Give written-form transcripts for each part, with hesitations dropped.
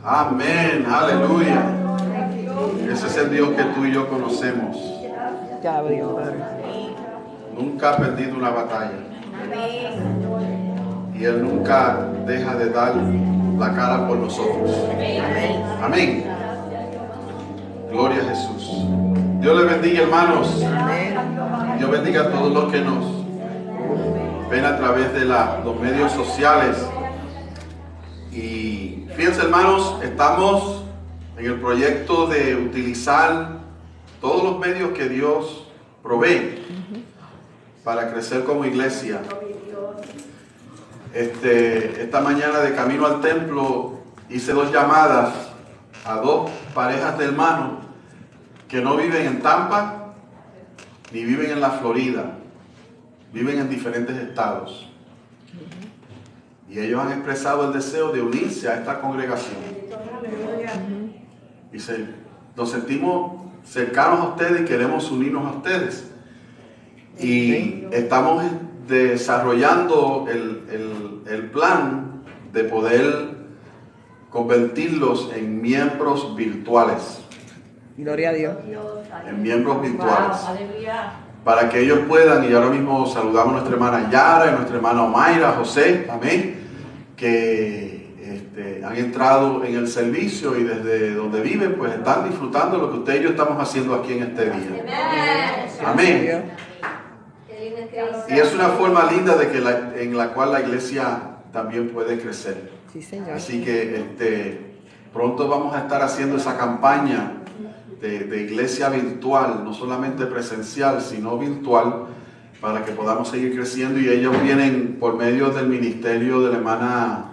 Amén, aleluya. Ese es el Dios que tú y yo conocemos. Nunca ha perdido una batalla. Y Él nunca deja de dar la cara por nosotros. Amén. Gloria a Jesús. Dios les bendiga, hermanos. Dios bendiga a todos los que nos ven a través de los medios sociales. Y fíjense, hermanos, estamos en el proyecto de utilizar todos los medios que Dios provee para crecer como iglesia. Esta mañana de camino al templo hice 2 llamadas a 2 parejas de hermanos que no viven en Tampa ni viven en la Florida, viven en diferentes estados. Y ellos han expresado el deseo de unirse a esta congregación. Y nos sentimos cercanos a ustedes y queremos unirnos a ustedes. Y estamos desarrollando el plan de poder convertirlos en miembros virtuales. Gloria a Dios. En miembros virtuales. Para que ellos puedan, y ahora mismo saludamos a nuestra hermana Yara y a nuestra hermana Omaira, José, amén, que han entrado en el servicio y desde donde viven, pues están disfrutando lo que ustedes y yo estamos haciendo aquí en este día. Amén. Y es una forma linda en la cual la iglesia también puede crecer. Sí, Señor. Así que pronto vamos a estar haciendo esa campaña de iglesia virtual, no solamente presencial, sino virtual, para que podamos seguir creciendo. Y ellos vienen por medio del ministerio de la hermana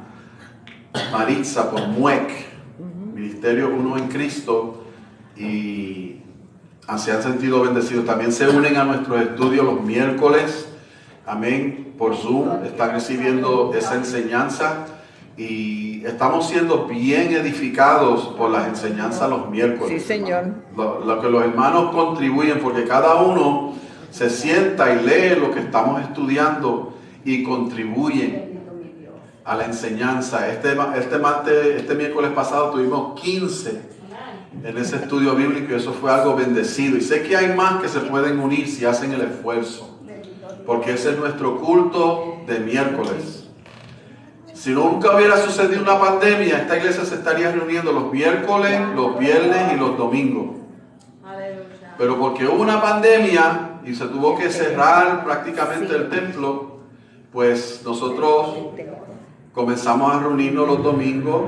Maritza, por MUEC, Ministerio Uno en Cristo, y se han sentido bendecidos. También se unen a nuestros estudios los miércoles, amén, por Zoom, están recibiendo esa enseñanza. Y estamos siendo bien edificados por las enseñanzas los miércoles. Sí, Señor. Lo que los hermanos contribuyen, porque cada uno se sienta y lee lo que estamos estudiando y contribuyen a la enseñanza. Este miércoles pasado tuvimos 15 en ese estudio bíblico y eso fue algo bendecido. Y sé que hay más que se pueden unir si hacen el esfuerzo, porque ese es nuestro culto de miércoles. Si nunca hubiera sucedido una pandemia, esta iglesia se estaría reuniendo los miércoles, los viernes y los domingos. Pero porque hubo una pandemia y se tuvo que cerrar prácticamente el templo, pues nosotros comenzamos a reunirnos los domingos,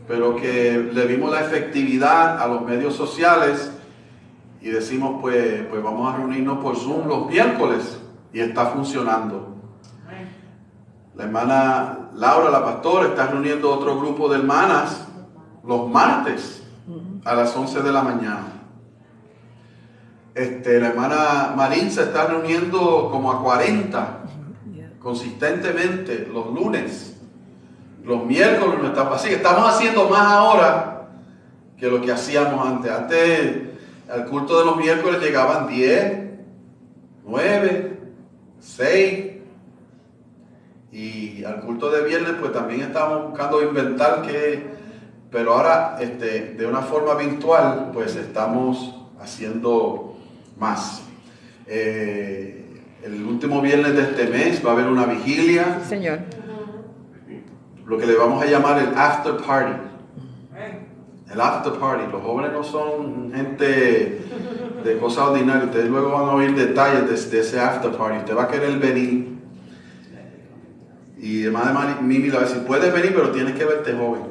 pero que le vimos la efectividad a los medios sociales y decimos pues vamos a reunirnos por Zoom los miércoles y está funcionando. La hermana Laura, la pastora, está reuniendo otro grupo de hermanas los martes a las 11 de la mañana. La hermana Marín se está reuniendo como a 40 consistentemente los lunes. Los miércoles no estamos así. Estamos haciendo más ahora que lo que hacíamos antes. Antes al culto de los miércoles llegaban 10, 9, 6. Y al culto de viernes pues también estábamos buscando inventar pero ahora de una forma virtual pues estamos haciendo más. El último viernes de este mes va a haber una vigilia. Señor. Lo que le vamos a llamar el after party. El after party. Los jóvenes no son gente de cosas ordinarias. Ustedes luego van a oír detalles de ese after party. Usted va a querer venir. Y además Mimi le va a decir, puedes venir, pero tienes que verte joven.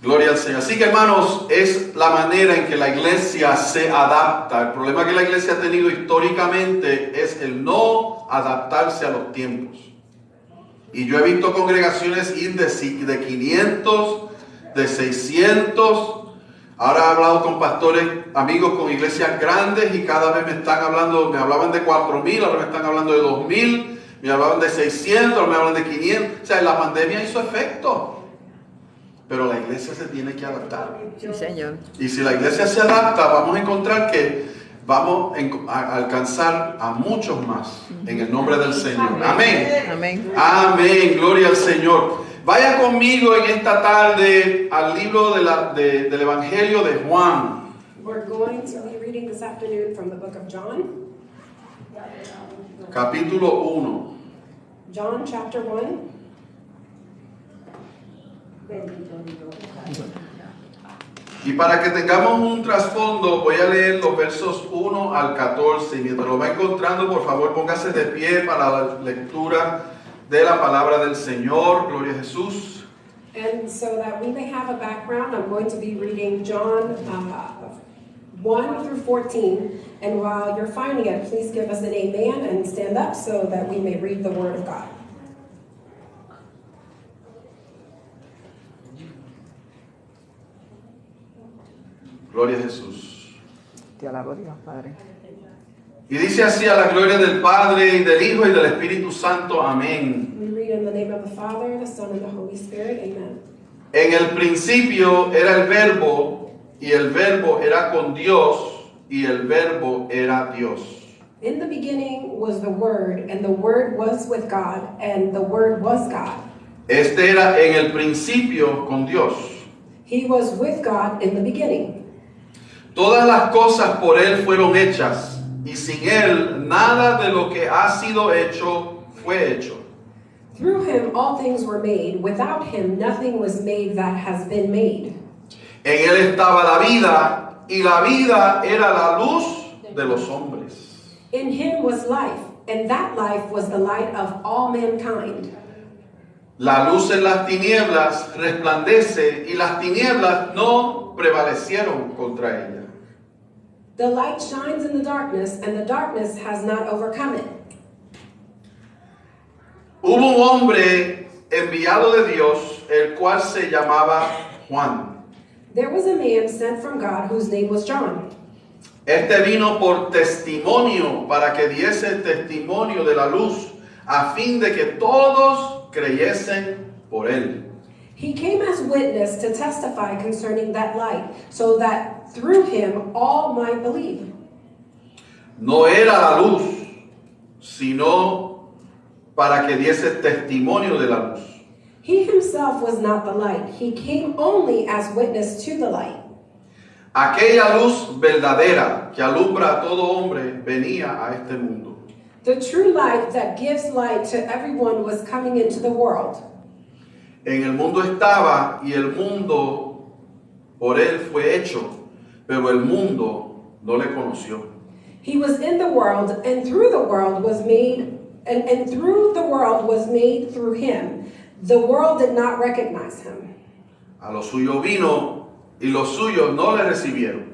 Gloria al Señor. Así que, hermanos, es la manera en que la iglesia se adapta. El problema que la iglesia ha tenido históricamente es el no adaptarse a los tiempos. Y yo he visto congregaciones ir de 500, de 600. Ahora he hablado con pastores, amigos con iglesias grandes y cada vez me hablaban de 4,000, ahora me están hablando de 2,000. Me hablaban de 600, me hablan de 500. O sea, la pandemia hizo efecto. Pero la iglesia se tiene que adaptar. Sí, Señor. Y si la iglesia se adapta, vamos a encontrar que vamos a alcanzar a muchos más. En el nombre del Señor. Amén. Amén. Amén. Gloria al Señor. Vaya conmigo en esta tarde al libro del Evangelio de Juan. We're going to be reading this afternoon from the book of John. Capítulo 1. John chapter 1. Y para que tengamos un trasfondo, voy a leer los versos 1 al 14. Mientras lo va encontrando, por favor, póngase de pie para la lectura de la palabra del Señor. Gloria a Jesús. And so that we may have a background, I'm going to be reading John 1 through 14. And while you're finding it, please give us an amen and stand up so that we may read the word of God. Gloria a Jesús. Te alabo, Dios, Padre. Y dice así: a la gloria del Padre, y del Hijo, y del Espíritu Santo. Amén. We read in the name of the Father, the Son, and the Holy Spirit. Amen. En el principio era el Verbo, y el Verbo era con Dios, y el Verbo era Dios. In the beginning was the Word, and the Word was with God, and the Word was God. Este era en el principio con Dios. He was with God in the beginning. Todas las cosas por Él fueron hechas, y sin Él nada de lo que ha sido hecho fue hecho. Through him all things were made. Without him nothing was made that has been made. En Él estaba la vida, y la vida era la luz de los hombres. In him was life, and that life was the light of all mankind. La luz en las tinieblas resplandece, y las tinieblas no prevalecieron contra ella. The light shines in the darkness, and the darkness has not overcome it. Hubo un hombre enviado de Dios, el cual se llamaba Juan. There was a man sent from God whose name was John. Este vino por testimonio, para que diese testimonio de la luz, a fin de que todos creyesen por él. He came as witness to testify concerning that light, so that through him all might believe. No era la luz, sino para que diese testimonio de la luz. He himself was not the light. He came only as witness to the light. Aquella luz verdadera que alumbra a todo hombre venía a este mundo. The true light that gives light to everyone was coming into the world. En el mundo estaba, y el mundo por él fue hecho, pero el mundo no le conoció. He was in the world, and through the world was made, and through the world was made through him. The world did not recognize him. A lo suyo vino, y los suyos no le recibieron.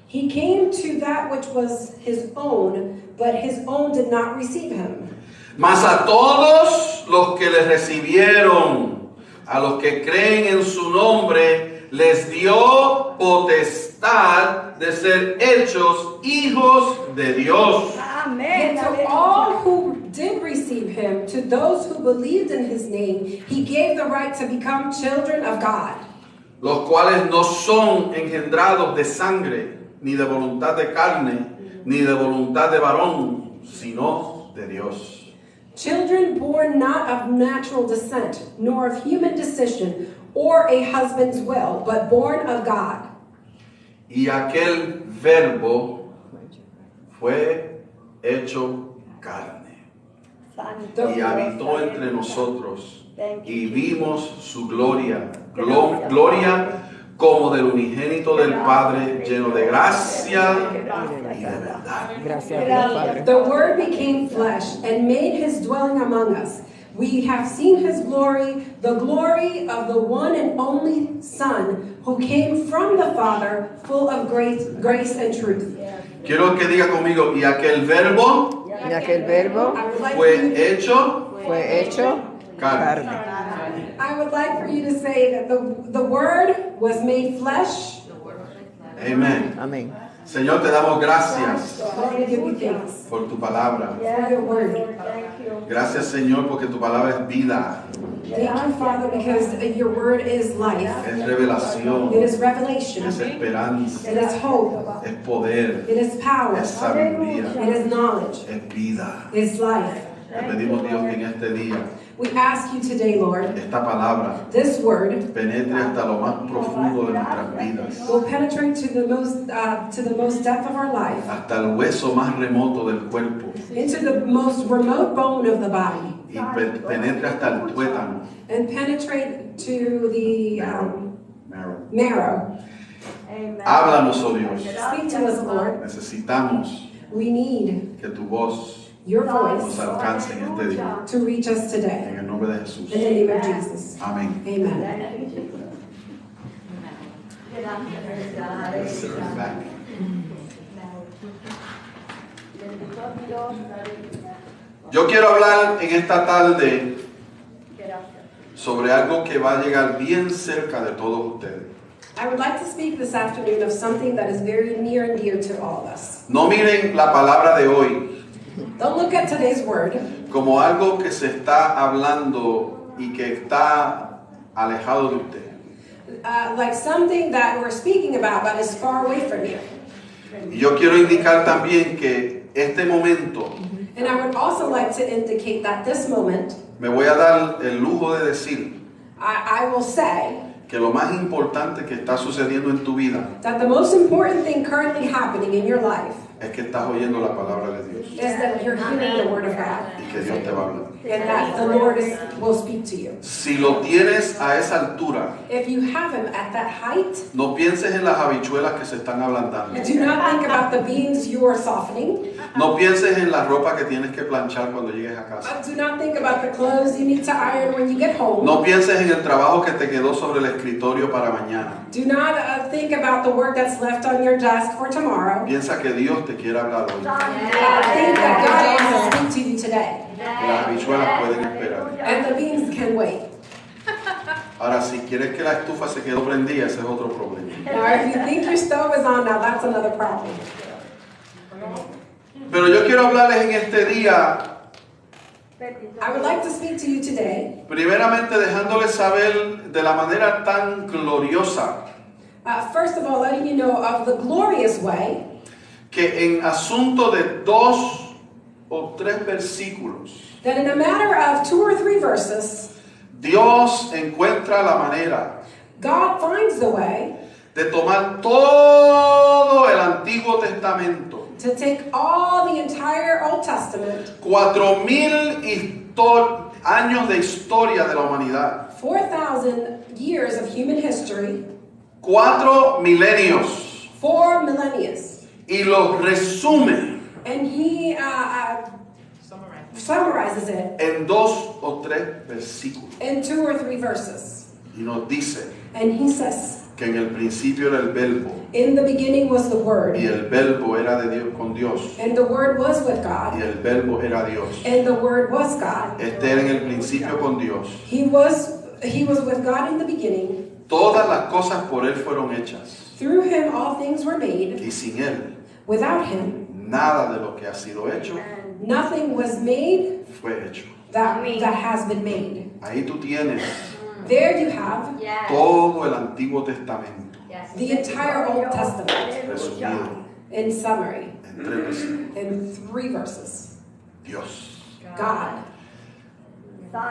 He came to that which was his own, but his own did not receive him. Mas a todos los que le recibieron, a los que creen en su nombre, les dio potestad de ser hechos hijos de Dios. And to all who did receive him, to those who believed in his name, he gave the right to become children of God. Los cuales no son engendrados de sangre, ni de voluntad de carne, ni de voluntad de varón, sino de Dios. Children born not of natural descent, nor of human decision, or a husband's will, but born of God. Y aquel verbo fue hecho carne, y habitó entre nosotros, y vimos su gloria, gloria como del unigénito del Padre, lleno de gracia y de verdad. Gracias, Dios, Padre. The Word became flesh and made his dwelling among us. We have seen his glory, the glory of the one and only Son, who came from the Father, full of grace and truth. Quiero que diga conmigo: y aquel verbo Y aquel verbo I would like for fue you, fue hecho carne. carne. I would like for you to say that the Word was made flesh. Amén. Amén. Señor, te damos gracias I want to give you thanks por tu palabra. for your Word. Gracias, Señor, porque tu palabra es vida, Thank you, Father, because your Word is life. es revelación, It is revelation. es esperanza, It is hope. es poder, It is power. es sabiduría, It is knowledge. es vida. It is life. Te pedimos, Dios, que en este día We ask you today, Lord, esta palabra this word penetre hasta lo más profundo de nuestras vidas, will penetrate to the most depth of our life, hasta el hueso más remoto del cuerpo, into the most remote bone of the body, y penetre hasta el tuétano. and penetrate to the Marrow. marrow. Háblanos, oh Dios. Speak to us, Lord. Necesitamos We need que tu voz your nos voice alcance en este día. to reach us today. En el nombre de Jesús. In the name of Jesus. Amén. Amen. Let's sit back. Yo quiero hablar en esta tarde sobre algo que va a llegar bien cerca de todos ustedes. I would like to speak this afternoon of something that is very near and dear to all of us. No miren la palabra de hoy Don't look at today's word como algo que se está hablando y que está alejado de usted. like something that we're speaking about but is far away from you. Y yo quiero indicar también que este momento And I would also like to indicate that this moment, me voy a dar el lujo de decir I will say que lo más importante que está sucediendo en tu vida that the most important thing currently happening in your life es que estás oyendo la palabra de Dios is that you're hearing the word of God y que Dios te va a hablar. and that the Lord will speak to you. Si lo tienes a esa altura, If you have him at that height, no pienses en las habichuelas que se están ablandando. do not think about the beans you are softening. No pienses en la ropa que tienes que planchar cuando llegues a casa. Do not think about the clothes you need to iron when you get home. No pienses en el trabajo que te quedó sobre el escritorio para mañana. Do not think about the work that's left on your desk for tomorrow. Piensa que Dios te quiere hablar hoy. Think that God wants to speak to you today. Que las habichuelas pueden esperar. And the beans can wait. Ahora, si quieres que la estufa se quedó prendida, ese es otro problema. Now, if you think your stove is on now, that's another problem. Pero yo quiero hablarles en este día, I would like to speak to you today, primeramente dejándoles saber de la manera tan gloriosa first of all, letting you know of the glorious way que en asunto de 2 o 3 versículos, that in a matter of 2 or 3 verses, Dios encuentra la manera God finds the way de tomar todo el Antiguo Testamento, to take all the entire Old Testament, 4,000 años de historia de la humanidad, 4,000 years of human history, 4 milenios, 4 millennia, y los resume and he summarizes it en 2 o 3 versículos. in 2 or 3 verses. Y nos dice And he says, que en el principio era el verbo, in the beginning was the Word, y el verbo era de Dios, con Dios, and the Word was with y God, el verbo era Dios. and the Word was God. Este era en el principio con Dios. He was with God in the beginning. Todas las cosas por Él fueron hechas, Through him all things were made. y sin Él Without him, nada de lo que ha sido hecho nothing was made fue hecho. that has been made. Ahí tú tienes There you have todo el Antiguo Testamento the entire Old Testament resumido in summary, en 3 versículos. in 3 verses. Dios. God.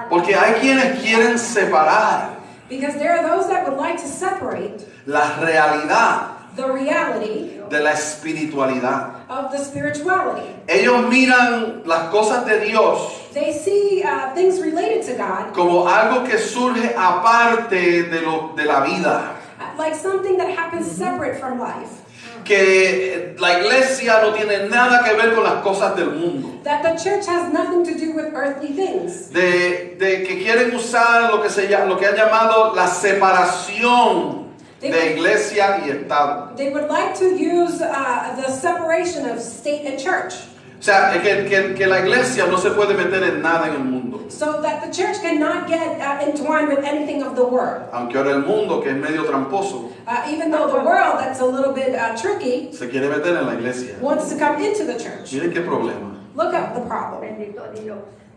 Porque hay quienes quieren separar Because there are those that would like to separate la realidad the reality de la espiritualidad. of the spirituality. Ellos miran las cosas de Dios They see things related to God como algo que surge aparte de la vida. like something that happens separate from life. Que la iglesia no tiene nada que ver con las cosas del mundo. That the church has nothing to do with earthly things. De que quieren usar lo que han llamado la separación de iglesia y Estado. They would like to use the separation of state and church. O sea, que la iglesia no se puede meter en nada en el mundo. So that the church cannot get entwined with anything of the world. Aunque ahora el mundo, que es medio tramposo, Even though the world, that's a little bit tricky, se quiere meter en la iglesia. wants to come into the church. Miren qué problema. Look at the problem.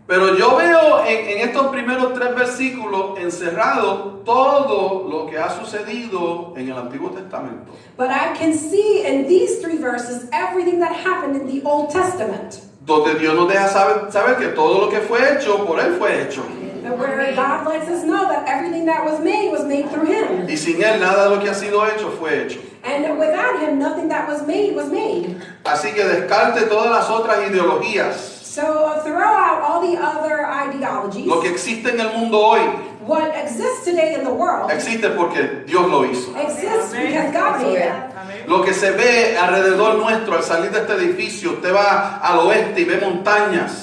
Pero yo veo en estos primeros 3 versículos encerrado todo lo que ha sucedido en el Antiguo Testamento. But I can see in these 3 verses everything that happened in the Old Testament. Donde Dios nos deja saber que todo lo que fue hecho, por Él fue hecho. And where God lets us know that everything that was made through him. Y sin Él nada de lo que ha sido hecho fue hecho. And without him, nothing that was made was made. Así que descarte todas las otras ideologías. So throw out all the other ideologies. Lo que existe en el mundo hoy What exists today in the world existe porque Dios lo hizo. exists because God made it. Lo que se ve alrededor nuestro al salir de este edificio, usted va al oeste y ve montañas.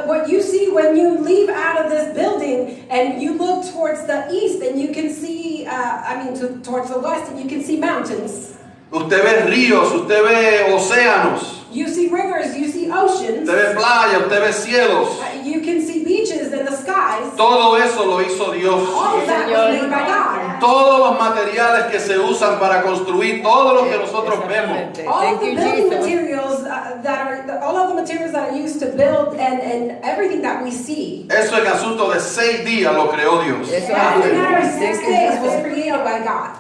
What you see when you leave out of this building and you look towards the east and you can see, towards the west and you can see mountains. Usted ve ríos, usted ve océanos, You see rivers, you see oceans. usted ve playa, usted ve cielos. You can see beaches and the skies. Todo eso lo hizo Dios. All of that was made by God. Todos los materiales que se usan para construir todo lo que nosotros vemos. All of Thank the you, building Jesus. materials all of the materials that are used to build and everything that we see. Eso en asunto de 6 días lo creó Dios. Eso That in a es. matter of 6 Thank you, days Jesus. was created by God.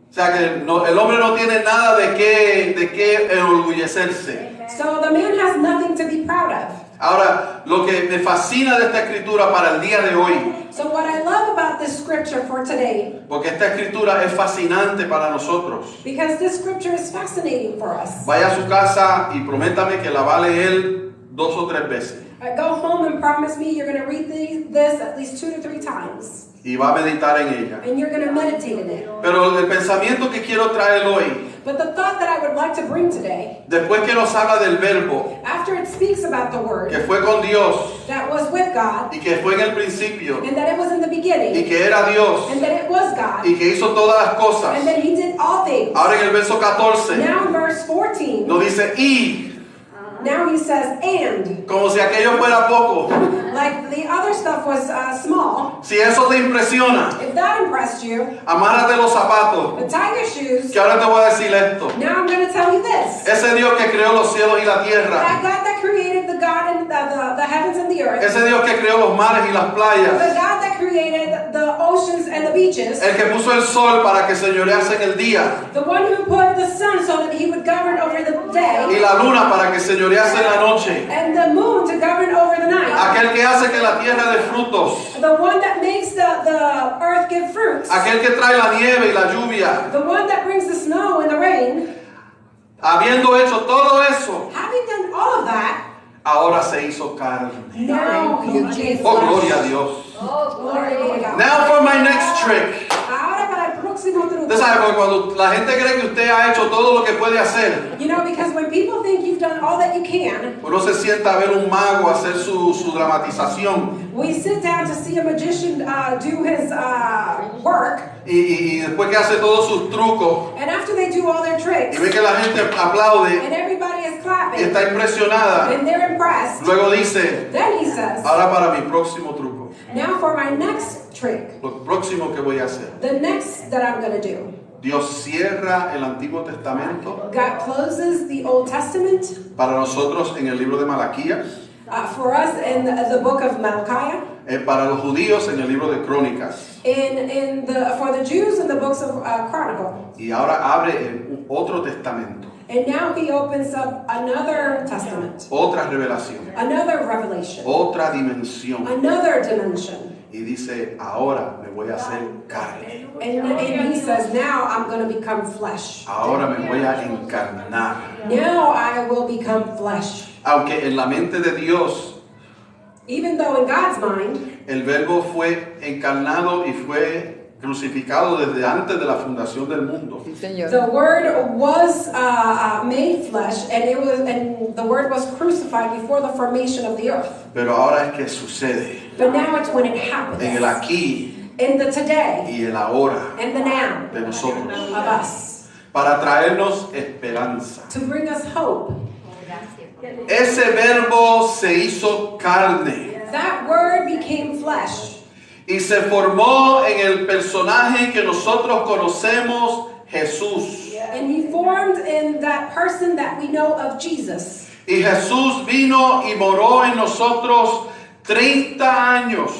O sea que el hombre no tiene nada de qué enorgullecerse. So the man has nothing to be proud of. Ahora, lo que me fascina de esta escritura para el día de hoy, So what I love about this scripture for today, porque esta escritura es fascinante para nosotros. because this scripture is fascinating for us. Vaya a su casa y prométame que la va a leer 2 o 3 veces. Go home and promise me you're going to read this at least 2 to 3 times. Y va a meditar en ella. And you're going to meditate in it. Pero el pensamiento que quiero traer hoy, But the thought that I would like to bring today, después que nos habla del verbo, after it speaks about the que word fue con Dios that was with God, y que fue en el principio and that it was in the y beginning, que era Dios and that it was God, y que hizo todas las cosas. and that he did all things. Ahora en el verso 14 Now in verse 14, nos dice y, now he says, and. como si aquello fuera poco. Like the other stuff was small. Si eso te impresiona, If that impressed you, amárrate los zapatos, but tie your shoes. que ahora te voy a decir esto. Now I'm going to tell you this. Ese Dios que creó los cielos y la tierra, That God that created the God and the heavens and the earth, ese Dios que creó los mares y las the playas, God that created the oceans and the beaches, el que puso el sol para que señorease en el día the one who put the sun so that he would govern over the y day, la luna para que señorease en la noche, and the moon to govern over the night, aquel que hace que la tierra dé frutos, the one that makes the earth give fruits, aquel que trae la nieve y la lluvia, the one that brings the snow and the rain, habiendo hecho todo eso, having done all of that, ahora se hizo carne. now Thank he you, became Jesus. Oh, flesh. gloria a Dios. Glory be to God. Now for my next trick. Ahora para el próximo truco. Usted sabe, porque cuando la gente cree que usted ha hecho todo lo que puede hacer, You know, because when people think you've done all that you can, uno se sienta a ver un mago hacer su dramatización we sit down to see a magician do his work, y después que hace todos sus trucos and after they do all their tricks, y ve que la gente aplaude and everybody is y clapping, está impresionada, and they're impressed, luego dice, then he says, ahora para mi próximo truco, now for my next trick, lo próximo que voy a hacer. the next that I'm going to do. Dios cierra el Antiguo Testamento God closes the Old Testament para nosotros en el libro de Malaquías, for us in the book of Malachi, para los judíos en el libro de Crónicas, for the Jews in the books of Chronicle. y ahora abre otro testamento, And now he opens up another testament, otra revelación, another revelation, otra dimensión, another dimension. y dice, ahora me voy a hacer carne, And he says, now I'm going to become flesh. ahora me voy a encarnar. Now I will become flesh. Aunque en la mente de Dios Even though in God's mind, el verbo fue encarnado y fue crucificado desde antes de la fundación del mundo, Sí, Señor. the Word was made flesh, and the Word was crucified before the formation of the earth. pero ahora es que sucede But now it's when it en el happens, aquí in the today y el ahora and the now de nosotros, of us, para traernos esperanza. to bring us hope. Ese verbo se hizo carne That Word became flesh. y se formó en el personaje que nosotros conocemos, Jesús. And he formed in that person that we know of Jesus. Y Jesús vino y moró en nosotros 30 años.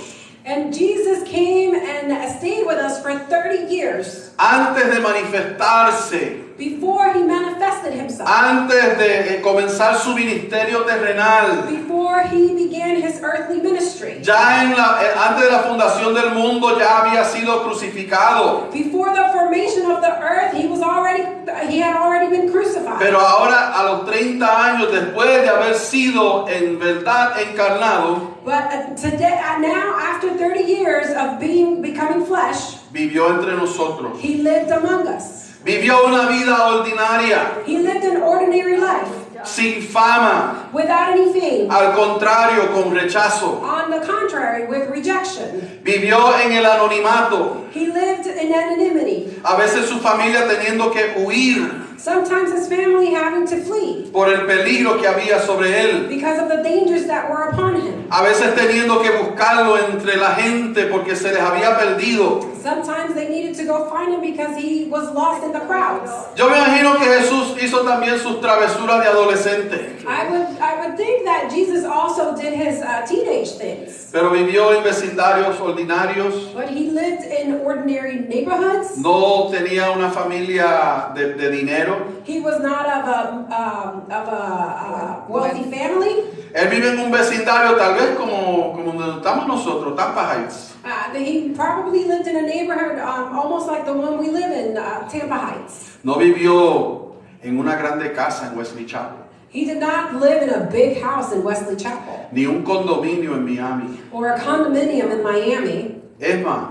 And Jesus came and stayed with us for 30 years Antes de manifestarse, before he manifested himself, antes de comenzar su ministerio terrenal, before he began his earthly ministry, ya antes de la fundación del mundo ya había sido crucificado. before the formation of the earth, he had already been crucified. Pero ahora a los 30 años después de haber sido en verdad encarnado, But today, now after 30 years of becoming flesh, vivió entre nosotros. he lived among us. Vivió una vida ordinaria, He lived an ordinary life sin fama, without any fame. al contrario, con rechazo. On the contrary, with rejection. Vivió en el anonimato, He lived in anonymity. a veces su familia teniendo que huir Sometimes his family having to flee por el peligro que había sobre él. because of the dangers that were upon him. A veces teniendo que buscarlo entre la gente porque se les había perdido. Sometimes they needed to go find him because he was lost in the crowds. Yo me imagino que Jesús hizo también sus travesuras de adolescente, I would think that Jesus also did his teenage things. pero vivió en vecindarios ordinarios. But he lived in ordinary neighborhoods. No tenía una familia de dinero. He was not of a wealthy family. Él vive en un vecindario tal vez como donde estamos nosotros, Tampa Heights. He probably lived in a neighborhood almost like the one we live in, Tampa Heights. No vivió en una grande casa en Wesley Chapel, He did not live in a big house in Wesley Chapel ni un condominio en Miami. or a condominium in Miami. Es más,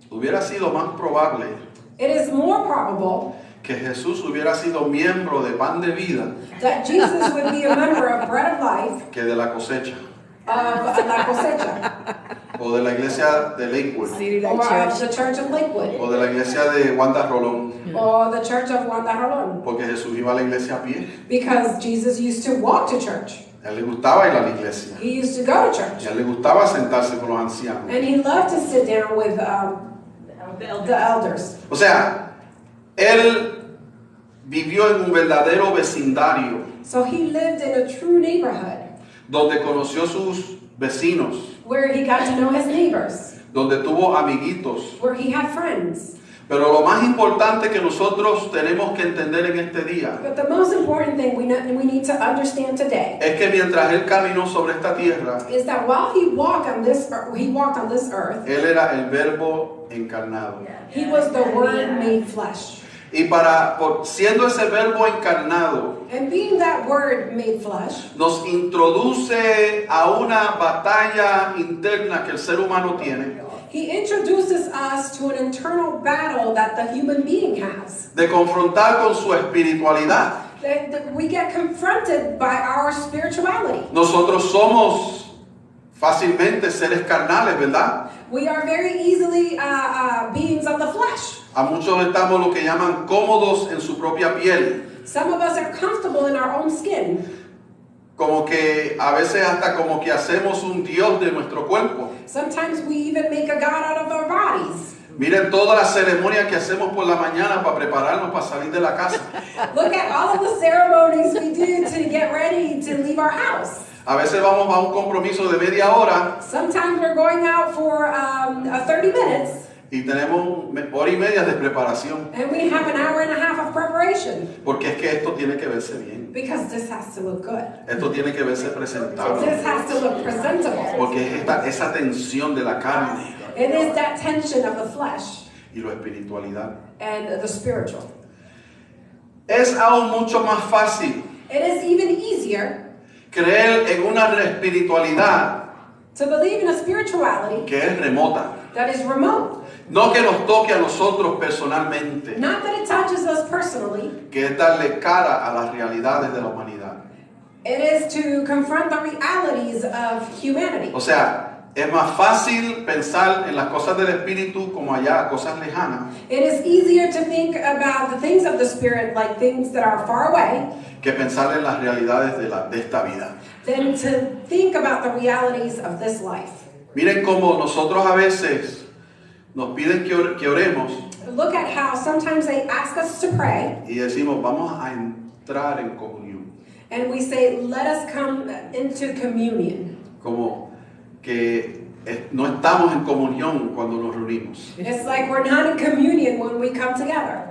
hubiera sido más probable It is more probable que Jesús hubiera sido miembro de Pan de Vida that Jesus would be a member of Bread of Life, que de la cosecha of La Cosecha, o de la iglesia de Lakewood City or Light of Church. the Church of Lakewood, o de la iglesia de Wanda Rolón, or the Church of Wanda Rolón, porque Jesús iba a la iglesia a pie. because Jesus used to walk to church. A él le gustaba ir a la iglesia. He used to go to Y church. a él le gustaba sentarse con los ancianos. And he loved to sit down with the elders. O sea, él vivió en un verdadero vecindario So he lived in a true neighborhood donde conoció sus vecinos, where he got to know his neighbors, donde tuvo amiguitos. where he had friends. Pero lo más importante que nosotros tenemos que entender en este día But the most important thing we need to understand today es que mientras él caminó sobre esta tierra, is that while he walked on this earth, él era el verbo encarnado. he was the Word made flesh. Y siendo ese verbo encarnado, And being that Word made flesh, nos introduce a una batalla interna que el ser humano tiene he introduces us to an internal battle that the human being has. de confrontar con su espiritualidad. That we get confronted by our spirituality. Nosotros somos fácilmente seres carnales, ¿verdad? We are very easily beings of the flesh. A muchos estamos lo que llaman cómodos en su propia piel. Some of us are comfortable in our own skin. Como que a veces hasta como que hacemos un Dios de nuestro cuerpo. Sometimes we even make a God out of our bodies. Miren todas las ceremonias que hacemos por la mañana para prepararnos para salir de la casa. Look at all of the ceremonies we do to get ready to leave our house. A veces vamos a un compromiso de media hora Sometimes we're going out for 30 minutes y tenemos hora y media de preparación. and we have an hour and a half of preparation Porque es que esto tiene que verse bien. because this has to look good. Esto tiene que verse presentable. This has to look presentable. Porque es esa tensión de la carne It is that tension of the flesh y la espiritualidad. and the spiritual. Es aún mucho más fácil It is even easier creer en una espiritualidad to believe in a spirituality que es remota. that is remote. No que nos toque a nosotros personalmente, Not that it touches us personally. que es darle cara a las realidades de la humanidad. It is to confront the realities of humanity. O sea, es más fácil pensar en las cosas del espíritu como allá, cosas lejanas, It is easier to think about the things of the spirit like things that are far away que pensar en las realidades de esta vida. than to think about the realities of this life. Miren cómo nosotros a veces nos piden que oremos Look at how sometimes they ask us to pray y decimos, vamos a entrar en comunión. and we say, let us come into communion. Como que no estamos en comunión cuando nos reunimos. It's like we're not in communion when we come together.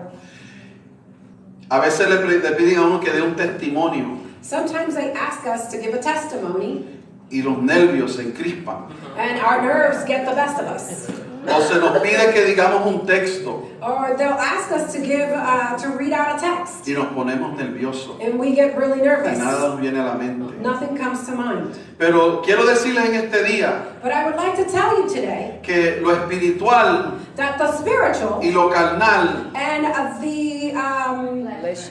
A veces le piden a uno que dé un testimonio Sometimes they ask us to give a testimony, y los nervios se encrispan. and our nerves get the best of us. O se nos pide que digamos un texto Or they'll ask us to read out a text, y nos ponemos nerviosos and we get really y nervous. nada nos viene a la mente. Nothing comes to mind. Pero quiero decirles en este día But I would like to tell you today que lo espiritual that the spiritual y lo carnal and the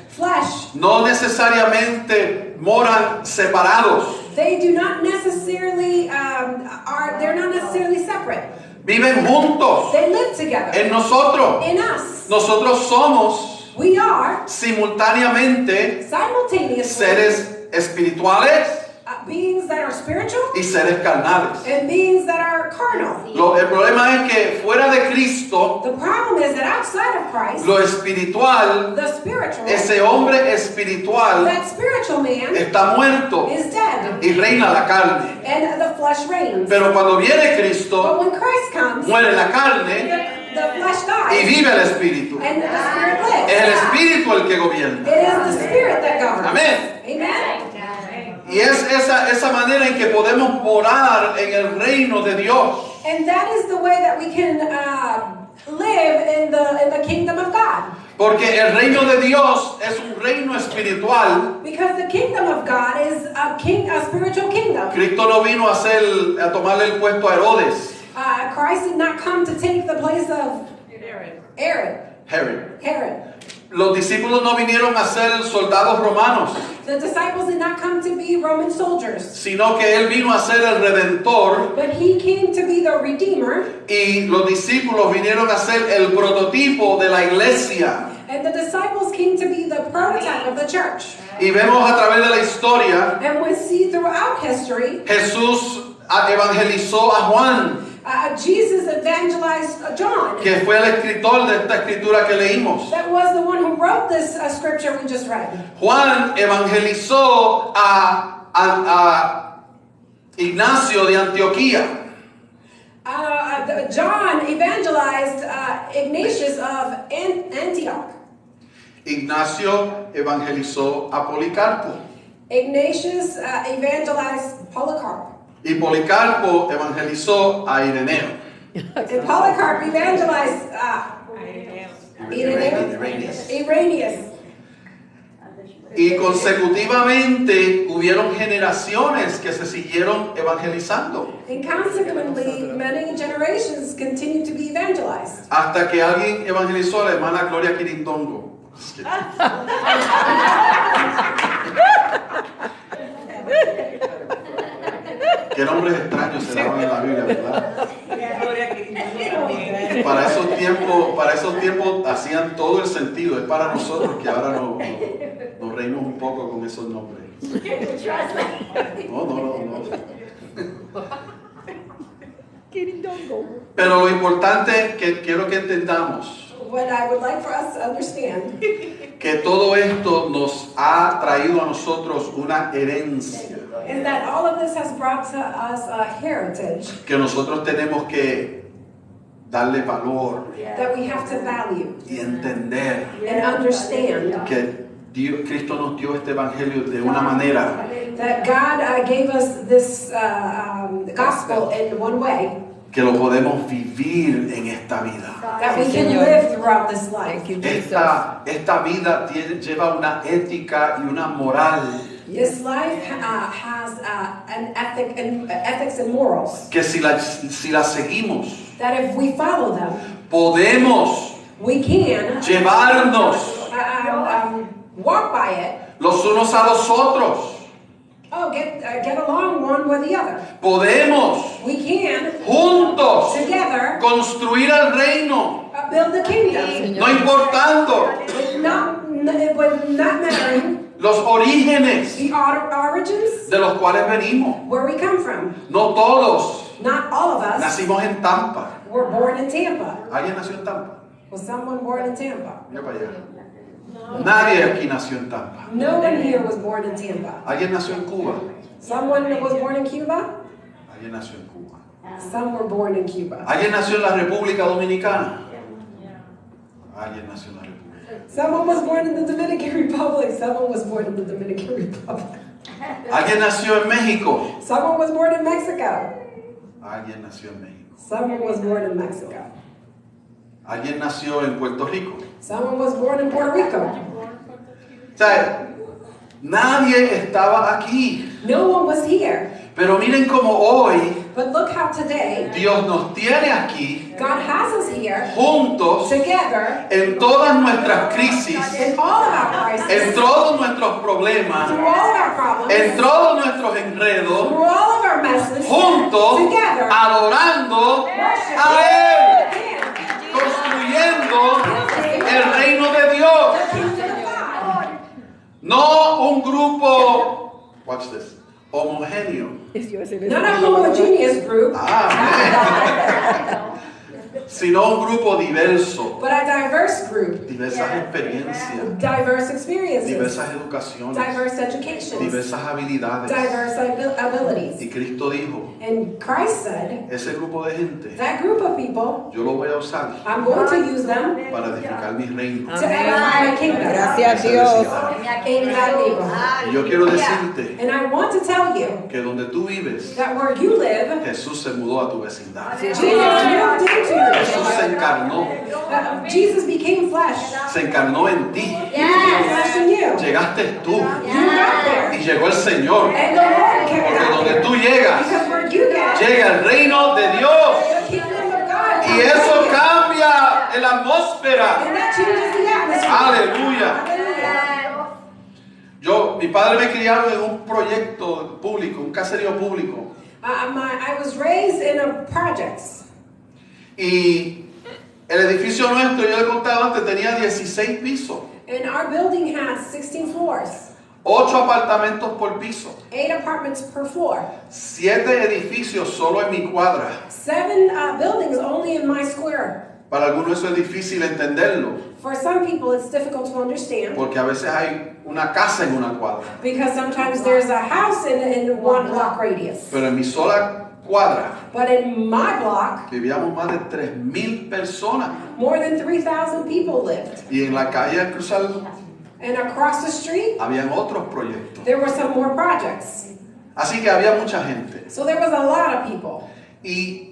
flesh, no necesariamente moran separados. they do not necessarily they're not necessarily separate. Viven juntos They live together en nosotros. in us. Nosotros somos We are simultáneamente simultaneously seres espirituales beings that are spiritual y seres carnales. and beings that are carnal. El problema es que fuera de Cristo, The problem is that outside of Christ, lo espiritual, the spiritual, ese hombre espiritual that spiritual man está muerto is dead, y reina la carne. and the flesh reigns. Pero cuando viene But Cristo, when Christ comes, muere la carne the flesh y dies, vive el espíritu. and the spirit Es el lives. espíritu el que gobierna. It is the spirit that governs. Amén. Amen. Y es esa manera en que podemos morar en el reino de Dios. And that is the way that we can live in the kingdom of God. Porque el reino de Dios es un reino espiritual. Because the kingdom of God is a spiritual kingdom. Cristo no vino a tomarle el puesto a Herodes. Christ did not come to take the place of Herod. Herod. Los discípulos no vinieron a ser soldados romanos, The disciples did not come to be Roman soldiers, sino que Él vino a ser el Redentor but he came to be the Redeemer, y los discípulos vinieron a ser el prototipo de la iglesia. and the disciples came to be the prototype of the church. Y vemos a través de la historia, And we see throughout history, Jesús evangelizó a Juan, Jesus evangelized John. que fue el escritor de esta escritura que leímos. That was the one who wrote this scripture we just read. Juan evangelizó a Ignacio de Antioquía. John evangelized Ignatius of Antioch. Ignacio evangelizó a Policarpo. Ignatius evangelized Polycarp. Y Policarpo evangelizó a Ireneo. And Polycarp evangelized Irenaeus. Y consecutivamente hubieron generaciones que se siguieron evangelizando. And consequently, many generations continue to be evangelized. Hasta que alguien evangelizó a la hermana Gloria Quirindongo. Qué nombres extraños se daban en la Biblia, ¿verdad? Para esos tiempos hacían todo el sentido. Es para nosotros que ahora nos reímos un poco con esos nombres. No. Pero lo importante que quiero que entendamos, What I would like for us to understand que todo esto nos ha traído a nosotros una herencia is that all of this has brought to us a heritage que nosotros tenemos que darle valor that we have to value y entender and understand. que Cristo nos dio este evangelio de una manera That God gave us this gospel in one way que lo podemos vivir en esta vida. that we Sí, can Señor. live throughout this life. Thank you, Jesus. Esta vida lleva una ética y una moral This life has an ethics and morals que si la seguimos that if we follow them, podemos we can llevarnos walk by it. los unos a los otros. Get along one with the other. Podemos We can juntos together construir el reino, build the kingdom. no importando With not mattering los orígenes the origins, de los cuales venimos. where we come from. No todos Not all of us nacimos en Tampa. were born in Tampa. ¿Alguien nació en Tampa? Was someone born in Tampa? Mira para allá. Nadie aquí nació en Tampa. No one here was born in Tampa. ¿Alguien nació en Cuba? Someone was born in Cuba? Alguien nació en Cuba. Some were born in Cuba. ¿Alguien nació en la República Dominicana? Alguien nació en la República. Someone was born in the Dominican Republic. Someone was born in the Dominican Republic. ¿Alguien nació en México? Someone was born in Mexico. Alguien nació en México. Someone was born in Mexico. ¿Alguien nació en Puerto Rico? Someone was born in Puerto Rico. O sea, nadie estaba aquí. No one was here. Pero miren cómo hoy But look how today Dios nos tiene aquí God has us here juntos together en todas nuestras crisis, in all of our en crises, todos nuestros problemas, through all of our problems, en todos nuestros enredos, through all of our messes, juntos, together, adorando worship a Él, Him, construyendo el reino de Dios. the kingdom of God. No un grupo, watch this, homogéneo, Not a homogeneous group, sino un grupo diverso, but a diverse group, diversas experiencias, diverse experiences, diversas educaciones, diverse educations, diversas habilidades. diverse abilities. Y Cristo dijo, And Christ said, ese grupo de gente, that group of people, yo lo voy a usar I'm going to use them para edificar mi reino. to edify my kingdom. Gracias, Esa Dios. necesidad. In that neighborhood. Y yo quiero decirte And I want to tell you que donde tú vives, that where you live, Jesús se mudó a tu vecindad. Jesus moved into your Jesús se neighborhood. encarnó, Jesus became flesh. se encarnó en ti. He became flesh in you. Llegaste tú You got there. y llegó el Señor. And the Lord came Porque out donde there. tú llegas, Because where you get, llega el reino de Dios. the kingdom of God. Y eso cambia la atmósfera. And that changes the atmosphere. Aleluya. Hallelujah. Mi padre me criaron en un proyecto público, un caserío público. I was raised in a projects. Y el edificio nuestro, yo le he contado antes, tenía 16 pisos. And our building had 16 floors. 8 apartamentos por piso. 8 apartments per floor. 7 edificios solo en mi cuadra. 7 buildings only in my square. Para algunos eso es difícil entenderlo, For some people, it's difficult to understand porque a veces hay una casa en una cuadra. because sometimes there's a house in 1 block radius. Pero en mi sola cuadra But in my block, vivíamos más de 3,000 personas. more than 3,000 people lived. Y en la calle al cruzar And across the street, habían otros proyectos. there were some more projects. Así que había mucha gente. So there was a lot of people. Y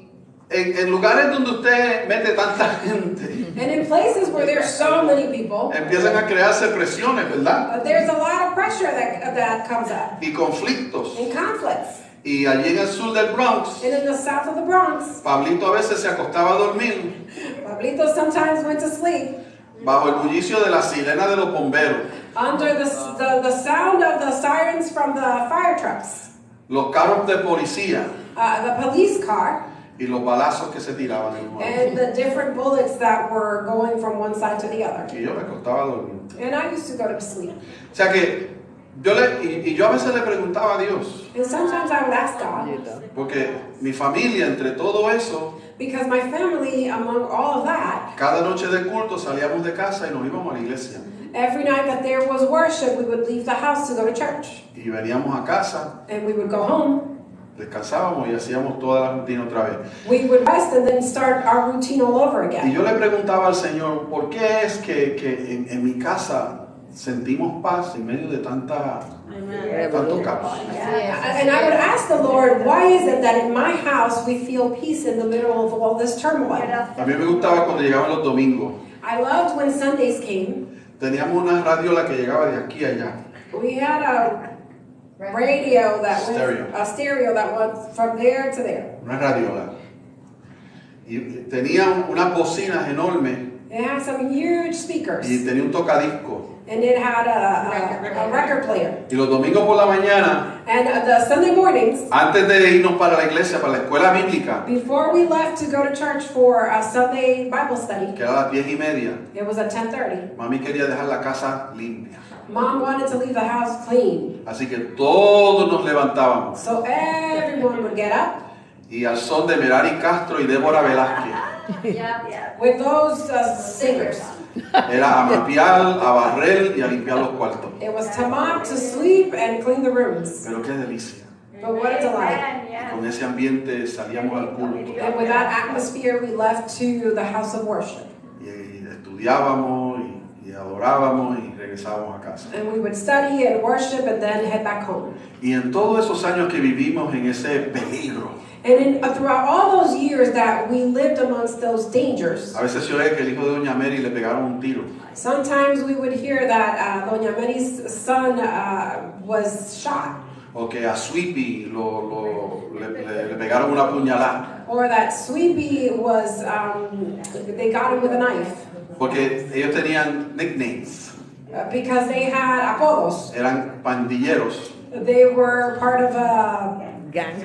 en lugares donde usted mete tanta gente, And in places where there's so many people, empiezan a crearse presiones, ¿verdad? there's a lot of pressure that comes up Y conflictos. and conflicts. Y allí en el sur del Bronx, And in the south of the Bronx, Pablito a veces se acostaba a dormir Pablito sometimes went to sleep bajo el bullicio de la sirena de los bomberos, under the sound of the sirens from the fire trucks, los carros de policía the police car, y los balazos que se tiraban en uno. and the different bullets that were going from one side to the other. Y yo me acostaba a dormir. And I used to go to sleep. O sea que yo a veces le preguntaba a Dios, And sometimes I would ask God, porque mi familia entre todo eso, because my family, among all of that, cada noche de culto salíamos de casa y nos íbamos a la iglesia. every night that there was worship, we would leave the house to go to church. Y veníamos a casa, And we would go home. descansábamos y hacíamos toda la rutina otra vez. We would rest and then start our routine all over Y again. yo le preguntaba al Señor, ¿por qué es que en mi casa sentimos paz en medio de tanto caos? And I would ask the Lord, why is it that in my house we feel peace in the middle of all this turmoil? A mí me gustaba cuando llegaban los domingos. I loved when Sundays came. Teníamos una radiola que llegaba de aquí a allá. We had a radio that Stereo. went, a stereo that went from there to there. Una radiola. Y tenía unas bocinas enormes It had some huge speakers. y tenía un tocadisco. And it had a record player. Y los domingos por la mañana, And the Sunday mornings, antes de irnos para la iglesia, para la escuela bíblica, before we left to go to church for a Sunday Bible study, que era a las 10:30, it was at 10:30. mami quería dejar la casa limpia. Mom wanted to leave the house clean. Así que todos nos levantábamos. So everyone would get up Y al son de Merari Castro y Débora Velázquez, with those singers. era a mapear, a barrer y a limpiar los cuartos. It was to mop, to sweep, and clean the rooms. Pero qué delicia. But what a delight. Con ese ambiente salíamos al culto And with that atmosphere, we left to the house of worship. y estudiábamos y adorábamos y regresábamos a casa. And we would study and worship and then head back home. Y en todos esos años que vivimos en ese peligro, And throughout all those years that we lived amongst those dangers, a veces se oye que el hijo de Doña Mary le pegaron un tiro. sometimes we would hear that Doña Mary's son was shot, O que a Sweepy le pegaron una puñalada. or that Sweepy was, they got him with a knife, Porque ellos tenían nicknames. because they had apodos. Eran pandilleros. They were part of a Gang.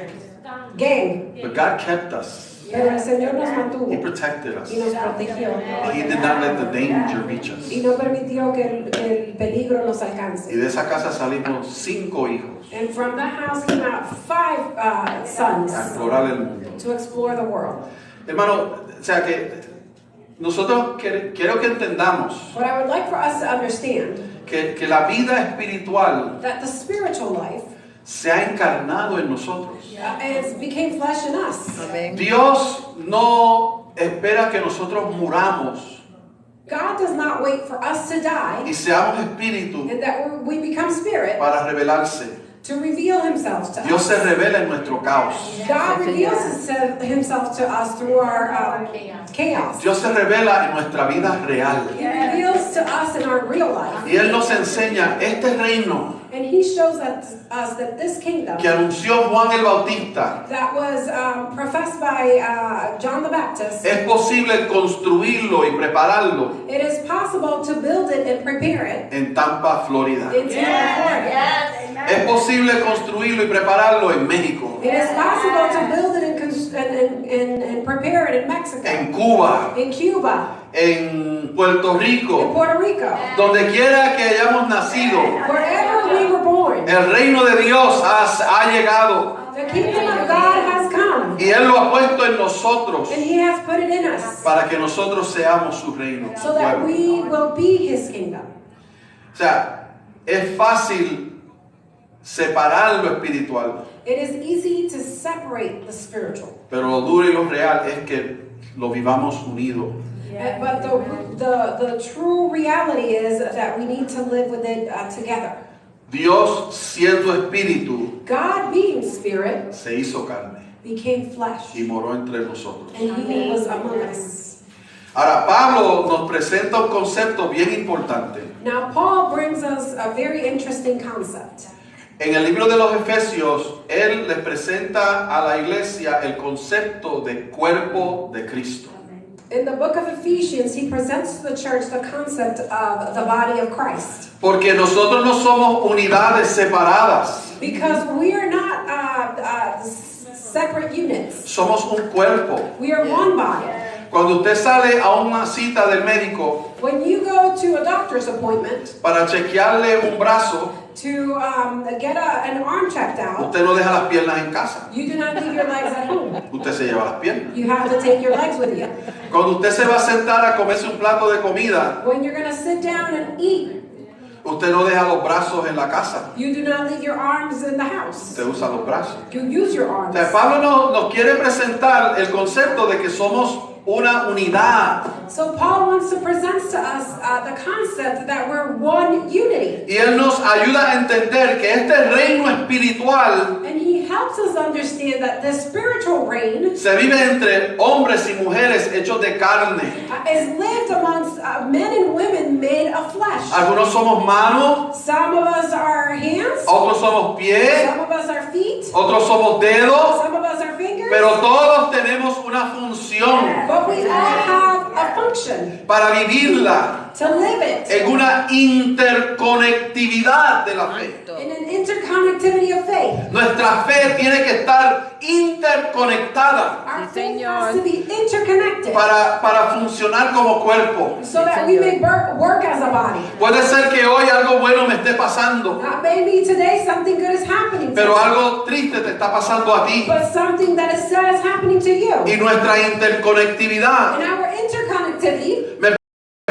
gang, But God kept us. pero el Señor nos He mantuvo protected us. y nos protegió. He did not let the danger reach us. Y no permitió que el peligro nos Y alcance. de esa casa salimos 5 hijos And from that house came out 5 sons a explorar el mundo. to explore the world. Hermano, o sea que nosotros quiero que entendamos What I would like for us to understand que la vida espiritual that the spiritual life se ha encarnado en nosotros. became flesh in us. Amén. Dios no espera que nosotros muramos God does not wait for us to die y seamos espíritu and that we become spirit para revelarse. to reveal himself to Dios us. se revela en nuestro caos. God reveals himself to us through our chaos. Dios se revela en nuestra vida real. He reveals to us in our real life. Y Él nos enseña este reino And he shows us that this kingdom que anunció Juan el Bautista. that was professed by John the Baptist, Es posible construirlo y prepararlo it is possible to build it and prepare it en Tampa, Florida. in Florida. Es posible construirlo y prepararlo en México, It is possible to build it and prepare it in Mexico, en Cuba, in Cuba, en Puerto in Rico, Puerto Rico. donde quiera que hayamos nacido. Wherever we were born, El reino de Dios ha llegado the kingdom of God has come, y Él lo ha puesto en nosotros and he has put it in us para que nosotros seamos su reino. su so that pueblo. we will be his kingdom. O sea, es fácil separar lo espiritual, It is easy to separate the spiritual. pero lo duro y lo real es que lo vivamos unido. But the true reality is that we need to live with it together. Dios, siendo espíritu, God, being spirit, se hizo carne became flesh, y moró entre nosotros. and he was among us. Ahora, Pablo nos presenta un concepto bien importante. Now, Paul brings us a very interesting concept. En el libro de los Efesios, él les presenta a la iglesia el concepto de cuerpo de Cristo. In the book of Ephesians, he presents to the church the concept of the body of Christ. Porque nosotros no somos unidades separadas, Because we are not separate units. somos un cuerpo. We are one body. Cuando usted sale a una cita del médico When you go to a doctor's appointment para chequearle un brazo, to get an arm checked out, usted no deja las piernas en casa, you do not leave your legs at home. usted se lleva las piernas. You have to take your legs with you. Cuando usted se va a sentar a comerse un plato de comida, When you're going to sit down and eat, usted no deja los brazos en la casa, you do not leave your arms in the house. usted usa los brazos. You use your O arms. sea, Pablo nos quiere presentar el concepto de que somos una unidad. So Paul wants to present to us the concept that we're one unity. Y él nos ayuda a entender que este reino espiritual And he helps us understand that the spiritual reign se vive entre hombres y mujeres hechos de carne. is lived amongst men and women made of flesh. Algunos somos manos, Some of us are hands, otros somos pies, some of us are feet, otros somos dedos, some of us are fingers, pero todos tenemos una función but we all have a function para vivirla to live it en una interconectividad de la fe. in an interconnectivity of faith. Nuestra fe tiene que estar interconectada Our Sí, faith Señor. has to be interconnected para funcionar como cuerpo. so that we may work as a body. Puede ser que hoy algo bueno me esté pasando, Maybe today something good is happening to pero you, algo triste te está pasando a ti. but something that is sad is happening to you. Y nuestra interconectividad And our interconnectivity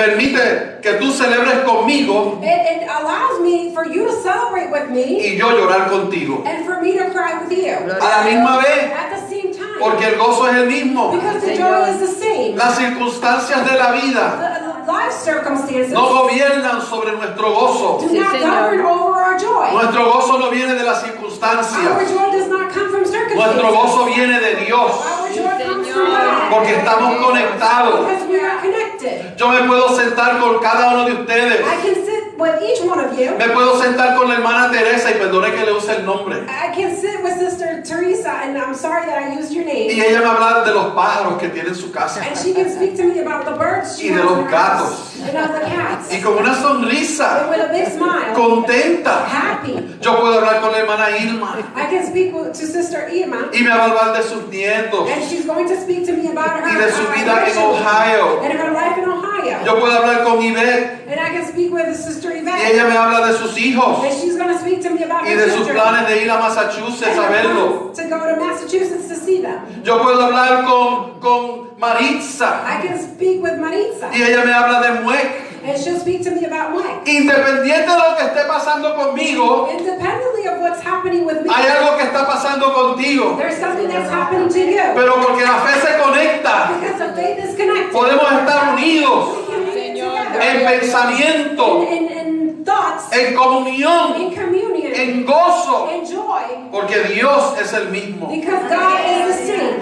Permite que tú celebres conmigo It allows me for you to celebrate with me y yo llorar contigo. and for me to cry with you. A la misma vez, At the same time. porque el gozo es el mismo. Because the joy is the same. Las circunstancias de la vida The life circumstances no gobiernan sobre nuestro gozo. do Sí, not Señor. govern over our joy. Nuestro gozo no viene de las Our circunstancias. joy does not come from Nuestro circumstances. gozo viene de Dios. Our joy comes from Señor. God. Porque estamos conectados. Because we are connected. Yo me puedo sentar con cada uno de ustedes. I can sit with each one of you. Me puedo sentar con la hermana Teresa y perdone que le use el nombre. I can sit with Sister Teresa, and I'm sorry that I used your Y name. ella me habla de los pájaros que tiene en su casa. And she can speak to me about the birds she Y de has los in her gatos. house, and of the cats. Y con una And sonrisa, with a big smile, contenta. happy. Yo puedo hablar con la hermana Irma I can speak to Sister Irma, y me va a hablar de sus nietos and she's going to speak to me about her y de su vida en grandchildren Ohio. and her life in Ohio. Yo puedo hablar con Ivette And I can speak with Sister y Yvette, ella me habla de sus hijos and she's going to speak to me about y her de sus children planes de ir a Massachusetts and a her verlo. plans to go to Massachusetts to see them. Yo puedo hablar con Maritza I can speak with Maritza, y ella me habla de Muec. and she'll speak to me about Mike. Independiente de lo que esté pasando conmigo, Independently of what's happening with me, hay algo que está pasando contigo. there's something that's happening to you. Pero porque la fe se conecta, Because the faith is connected. podemos estar unidos We can be Señor. together en pensamiento, in thoughts, en comunión, in communion, en gozo, in joy, porque Dios es el mismo. because God is the same.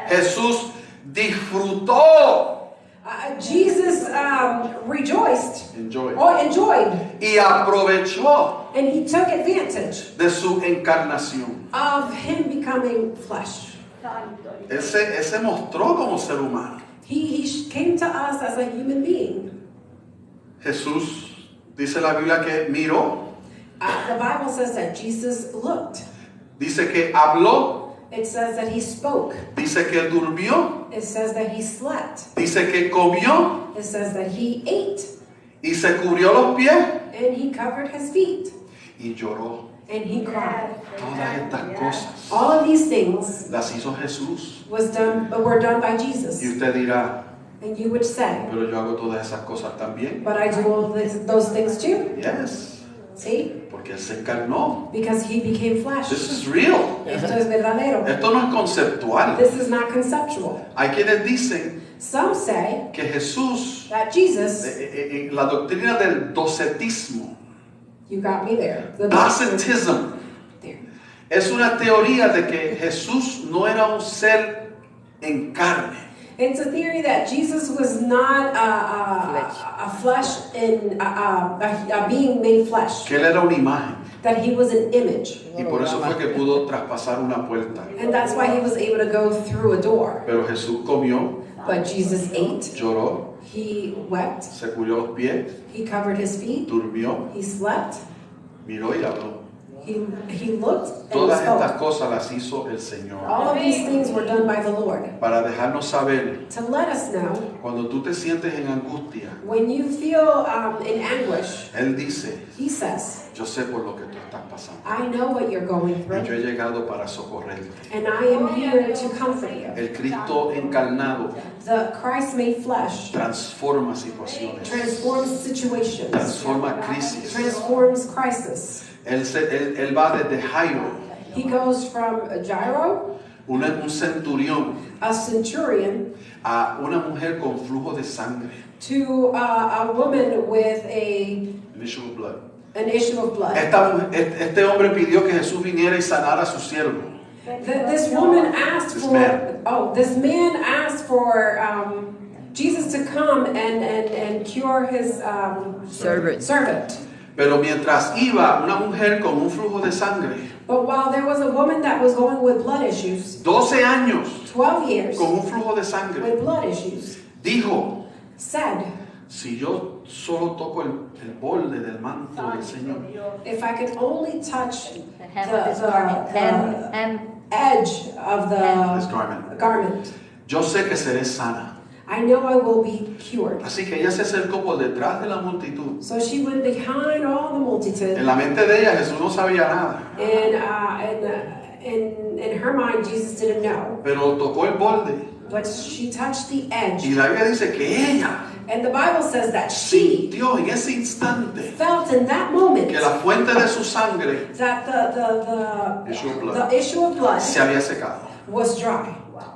Jesús disfrutó Jesus rejoiced enjoy, or enjoyed, y aprovechó and he took advantage de su encarnación. of him becoming flesh. Él se mostró como ser humano. He came to us as a human being. Jesús, dice la Biblia, que miró, The Bible says that Jesus looked. dice que habló, It says that he spoke. dice que durmió, It says that he slept. dice que comió It says that he ate, y se cubrió los pies and he covered his feet, y lloró. and he cried. Todas estas cosas All of these things las hizo Jesús. were done by Jesus. Y usted dirá, And you would say, pero yo hago todas esas cosas también. but I do all those things too. Yes, See? porque Él se encarnó. Because he became flesh. This is real. Esto es verdadero. Esto no es conceptual. This is not conceptual. Hay quienes dicen Some say que Jesús, that Jesus, en la doctrina del docetismo, you got me there. docetism, There. es una teoría de que Jesús no era un ser en carne. It's a theory that Jesus was not a flesh in a being made flesh. Que Él era una imagen. That he was an image. Y por eso fue que pudo traspasar una puerta. And that's why he was able to go through a door. Pero Jesús comió, But Jesus ate, lloró, he wept, se cubrió los pies, he covered his feet, durmió, he slept, miró y habló. he looked and Todas estas spoke. cosas las hizo el Señor All of these things were done by the Lord para dejarnos saber, to let us know cuando tú te sientes en angustia, when you feel in anguish. Él dice, He says, yo sé por lo que tú estás pasando. I know what you're going Y yo through, he llegado para socorrerte. and I am here to comfort you. El Cristo encarnado The Christ made flesh transforma situaciones, transforms situations, transforma crisis. transforms crisis. Él va desde Jairo, He goes from Jairo, un centurión, a centurion, a una mujer con flujo de sangre, to a woman with an issue of blood. an issue of blood. Este hombre pidió que Jesús viniera y sanara a su siervo. This woman asked This for, man. this man asked for Jesus to come and cure his servant. Pero mientras iba una mujer con un flujo de sangre, But while there was a woman that was going with blood issues, 12 años 12 years con un flujo de sangre, with blood issues, dijo, said, si yo solo toco el borde del manto del Señor, if I could only touch The hem of his the garment. Hem. edge of this the garment, garment, yo sé que seré sana. I know I will be cured. Así que ella se acercó por detrás de la multitud. So she went behind all the multitude, En la mente de ella Jesús no sabía nada, and in her mind, Jesus didn't know. pero tocó el borde. But she touched the edge. Y la Biblia dice que ella And the Bible says that she sintió en ese instante felt in that moment que la fuente de su sangre that Issue of blood. the issue of blood se había secado. was dry.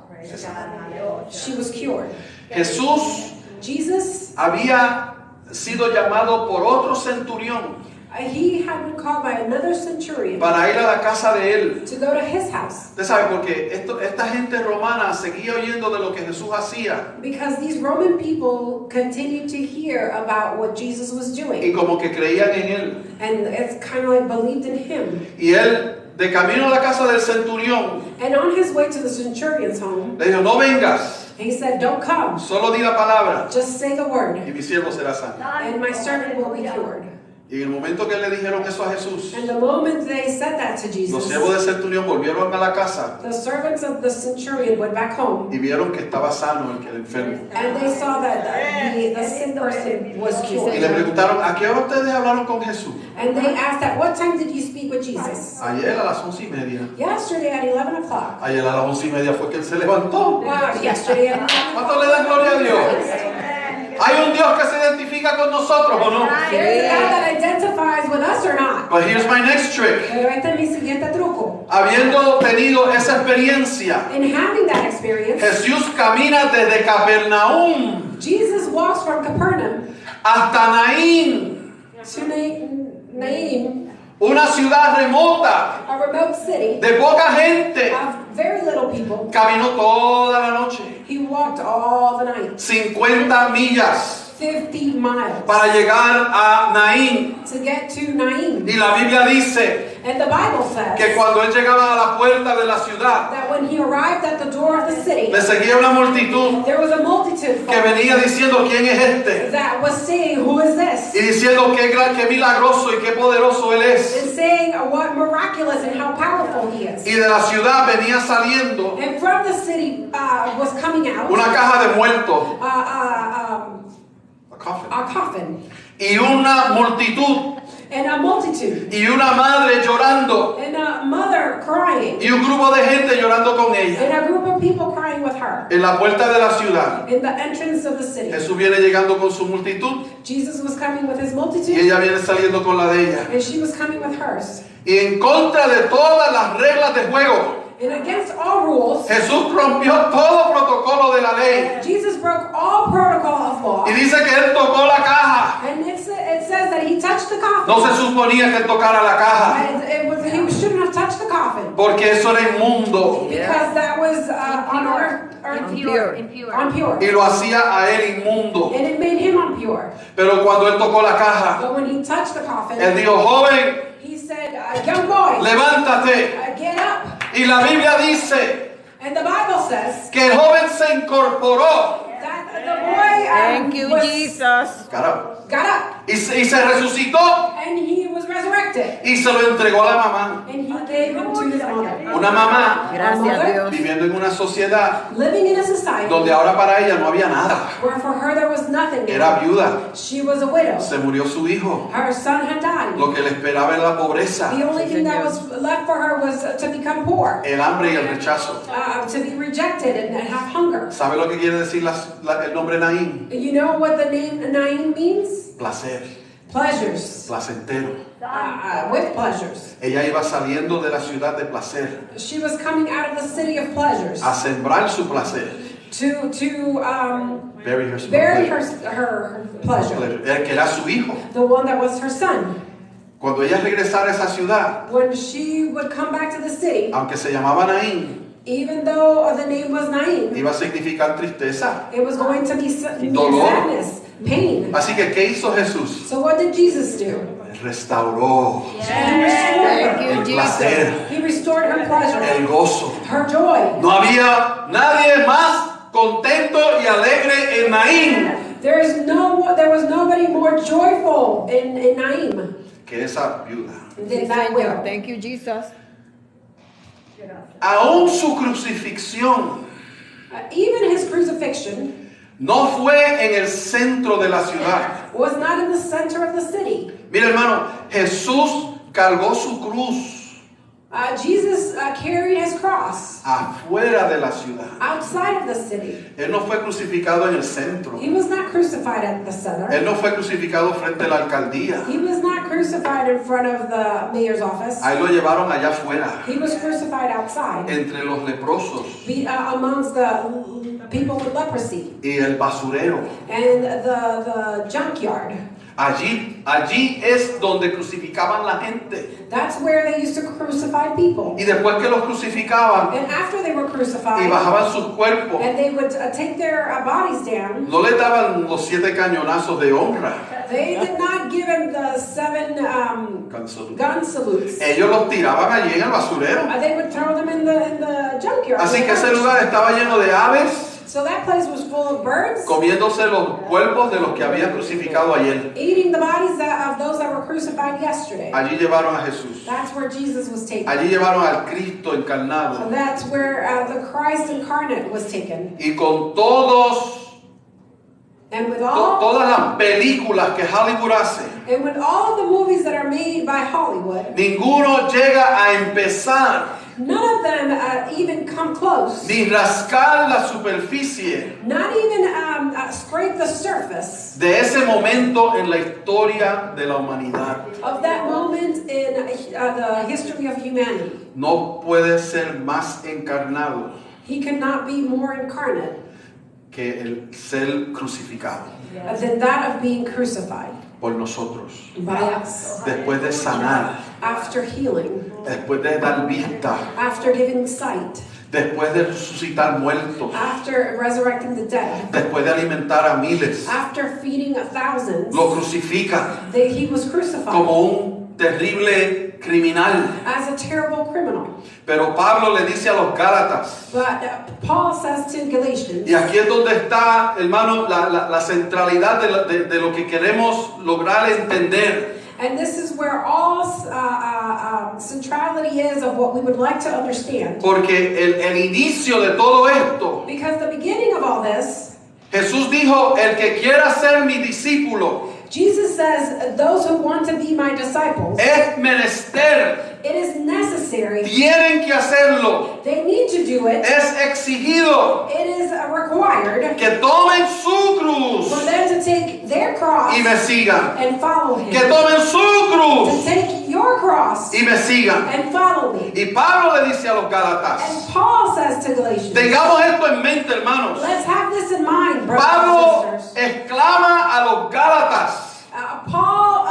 Praise God. Hallelujah. She was cured. Jesús Jesus, había sido llamado por otro centurión he had been called by another centurion para ir a la casa de él. to go to his house Usted sabe, porque esta gente romana seguía oyendo de lo que Jesús hacía because these Roman people continued to hear about what Jesus was y doing, como que creían en él. and it's kind of like believed in him. Y él, de camino a la casa del centurión, And on his way to the centurion's home, le dijo, no vengas, he said, "Don't come, solo di la palabra just say the word, y mi siervo será sano. and my servant will be cured." Y en el momento que le dijeron eso a Jesús, And the moment they said that to los Jesus, siervos del centurión volvieron a la casa the servants of the centurion went back home, y vieron que estaba sano el enfermo. and they saw that the sick person was Y le cured. preguntaron, ¿a qué hora ustedes hablaron con Jesús? And they asked, "At what time did you speak with Jesus?" Ayer a las 11:30. Yesterday at 11 o'clock. Ayer a las 11:30 fue que él se levantó. Yesterday at 11 ¿Cuánto le dan gloria a Dios? ¿Hay un Dios que se identifica con nosotros o no? There's a God that identifies with us or not. But here's my next trick. Pero este es mi siguiente truco. Habiendo tenido esa experiencia, In having that experience, Jesús camina desde Capernaum Jesus walks from Capernaum hasta Naín, to Naim, una ciudad remota a remote city de poca gente. of very little people. Caminó toda la noche, He walked all the night, 50 millas, 50 miles, para llegar a Naín. to get to Naim. Y la Biblia dice And the Bible says que cuando él llegaba a la puerta de la ciudad, that when he arrived at the door of the city, le seguía una multitud there was a multitude que venía diciendo, ¿quién es este? that was saying, "Who is this?" Y diciendo qué milagroso y qué poderoso él es. And saying what miraculous and how powerful he is. Y de la ciudad venía saliendo And from the city was coming out una caja de muertos, a coffin y una multitud, and a multitude y una madre llorando, and a mother crying y un grupo de gente llorando con ella. and a group of people crying with her En la puerta de la ciudad, in the entrance of the city. Jesús viene llegando con su multitud, Jesus was coming with his y multitude ella viene saliendo con la de ella. and she was coming with hers. Y en contra de todas las reglas de juego, And against all rules, Jesús rompió todo protocolo de la ley. Jesus broke all protocol of law. Y dice que él tocó la caja. And it says that he touched the coffin. No se suponía que él tocara la caja, And he shouldn't have touched the coffin porque eso era inmundo. because that was Impure. impure. Y lo hacía a él inmundo. And it made him impure. Pero cuando él tocó la caja, But when he touched the coffin, él dijo, joven, he said, "Young boy, levántate. get up." Y la Biblia dice And the Bible says que el joven se incorporó. that the boy Thank you, Jesus. Caramba. got up Y se resucitó and he was resurrected. y se lo entregó a la mamá. And he gave him to his mother. Una mamá Gracias a Dios. viviendo en una sociedad Living in a society donde ahora para ella no había nada. where for her there was nothing. Era viuda. She was a widow. Se murió su hijo. Her son had died. Lo que le esperaba era la pobreza, The only thing that was left for her was to become poor, el hambre y el rechazo. to be rejected and have hunger. ¿Sabe lo que quiere decir el nombre Naín? You know what the name Naim means? Placer, Pleasures. placentero. With pleasures. Ella iba saliendo de la ciudad de placer She was coming out of the city of pleasures a sembrar su placer. to Bury bury her her pleasure, El que era su hijo. the one that was her son. Cuando ella regresara a esa ciudad, When she would come back to the city, aunque se llamaba Naín, even though the name was Naim, iba a significar tristeza. it was going to mean Dolor. sadness, pain. Así que, ¿qué hizo Jesús? So what did Jesus do? Restauró He Thank restored you, el Jesus. placer, He restored her pleasure, el gozo. her joy. No había nadie más contento y alegre en Naín There was nobody more joyful in Naim que esa viuda. than that widow. Thank you, Jesus. Aún su crucifixión Even his crucifixion no fue en el centro de la ciudad. was not in the center of the city. Mira, hermano, Jesús cargó su cruz Jesus carried his cross afuera de la ciudad. outside of the city. Él no fue crucificado en el centro. He was not crucified at the center. Él no fue crucificado frente a la alcaldía. He was not crucified in front of the mayor's office. Ahí lo llevaron allá afuera, He was crucified outside, entre los leprosos amongst the people with leprosy y el basurero. and the junkyard. Allí es donde crucificaban la gente. That's where they used to crucify people. Y después que los crucificaban And after they were y crucified, bajaban sus cuerpos, and they would take their bodies down, no les daban los 7 cañonazos de honra. they did not give him the 7 gun salutes. Ellos los tiraban allí en el basurero. They would throw them in the junkyard. Así que ese lugar estaba lleno de aves So that place was full of birds, comiéndose los cuerpos de los que habían crucificado ayer. eating the bodies of those that were crucified yesterday. Allí llevaron a Jesús. That's where Jesus was taken. Allí llevaron al Cristo So encarnado. that's where the Christ incarnate was taken. Y con todos And with all todas las películas que Hollywood hace, of the movies that are made by Hollywood, ninguno llega a empezar none of them even come close. ni rascar la superficie Not even scrape the surface de ese momento en la historia de la humanidad. of that moment in the history of humanity. No puede ser más encarnado He could not be more incarnate que el ser crucificado than that of being crucified por nosotros. by us. Después de sanar, After healing, después de dar vista, after giving sight, después de resucitar muertos, after resurrecting the dead, después de alimentar a miles, after feeding thousands, lo crucifican he was crucified como un terrible criminal. as a terrible criminal. Pero Pablo le dice a los Gálatas, But Paul says to Galatians, y aquí es donde está, hermano, la centralidad de lo que queremos lograr entender. and this is where all centrality is of what we would like to understand. Porque el inicio de todo esto, Because the beginning of all this, Jesús dijo, el que quiera ser mi discípulo, Jesus says, those who want to be my disciples, es menester, it is necessary. tienen que hacerlo, They need to do it. es exigido It is required que tomen su for cruz them to take their cross y me sigan. and follow him. Que tomen su To cruz take your cross y me sigan. and follow me. Y Pablo le dice a los Gálatas, And Paul says to Galatians, tengamos esto en mente, hermanos. let's have this in mind, brothers Pablo and sisters. exclama a los Gálatas, Paul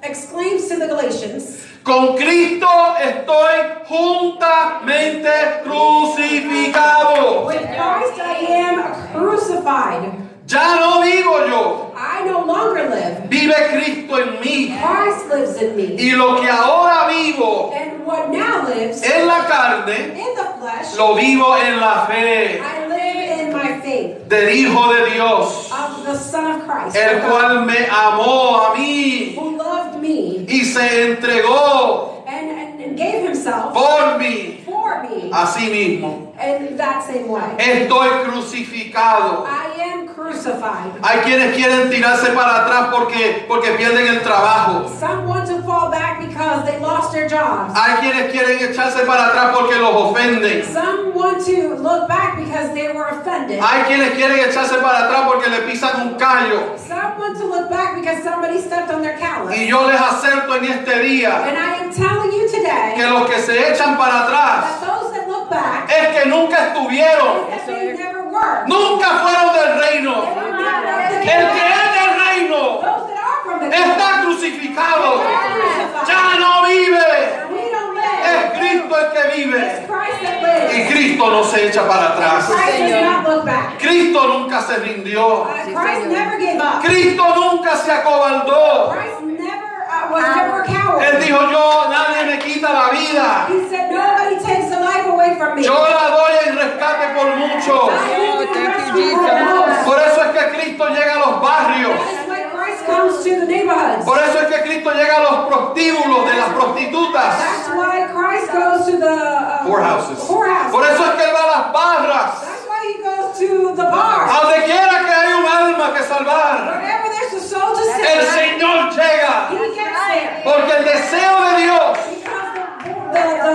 exclaims to the Galatians, con Cristo estoy juntamente crucificado. with Christ I am crucified. Ya no vivo yo, I no longer live. vive Cristo en mí. Christ lives in me. Y lo que ahora vivo And what now lives en la carne, in the flesh, lo vivo en la fe I live in my faith del Hijo de Dios, of the Son of Christ, el cual me amó a mí who loved me y se entregó and gave himself por mí for me. a sí mismo. In that same way, Estoy crucificado. I am crucified. Hay quienes quieren tirarse para atrás porque pierden el trabajo. Some want to fall back because they lost their jobs. Hay quienes quieren echarse para atrás porque los ofenden. Some want to look back because they were offended. Hay quienes quieren echarse para atrás porque le pisan un callo. Some want to look back because somebody stepped on their callus. Y yo les acerto en este día And I am telling you today que los que se echan para atrás that those that look back, es que nunca estuvieron, that they never were. nunca fueron del They reino. were not of the El que kingdom. es del reino Those that are from the está kingdom, crucificado. they're crucified. Ya no vive. We don't Es live. Cristo el que It's vive. Christ that Y lives. Cristo no se echa para atrás. Christ does not look back. Cristo nunca se rindió. Christ never gave up. Cristo nunca se acobardó. Christ never was never a coward. Él dijo, yo, nadie me quita la vida. He said, nobody takes the life away from me. Yo la doy en rescate por mucho. Oh, thank you, Jesus. Por eso es que Cristo llega a los barrios. That's why Christ comes to the neighborhoods. Por eso es que Cristo llega a los prostíbulos de las prostitutas. That's why Christ goes to the Whorehouses. whorehouse. Por eso es que Él va a las barras. That's why he goes to the bar. A donde quiera que hay un alma que salvar, Wherever there's a soul to el save, Señor llega. he gets there. Porque el deseo de Dios Because the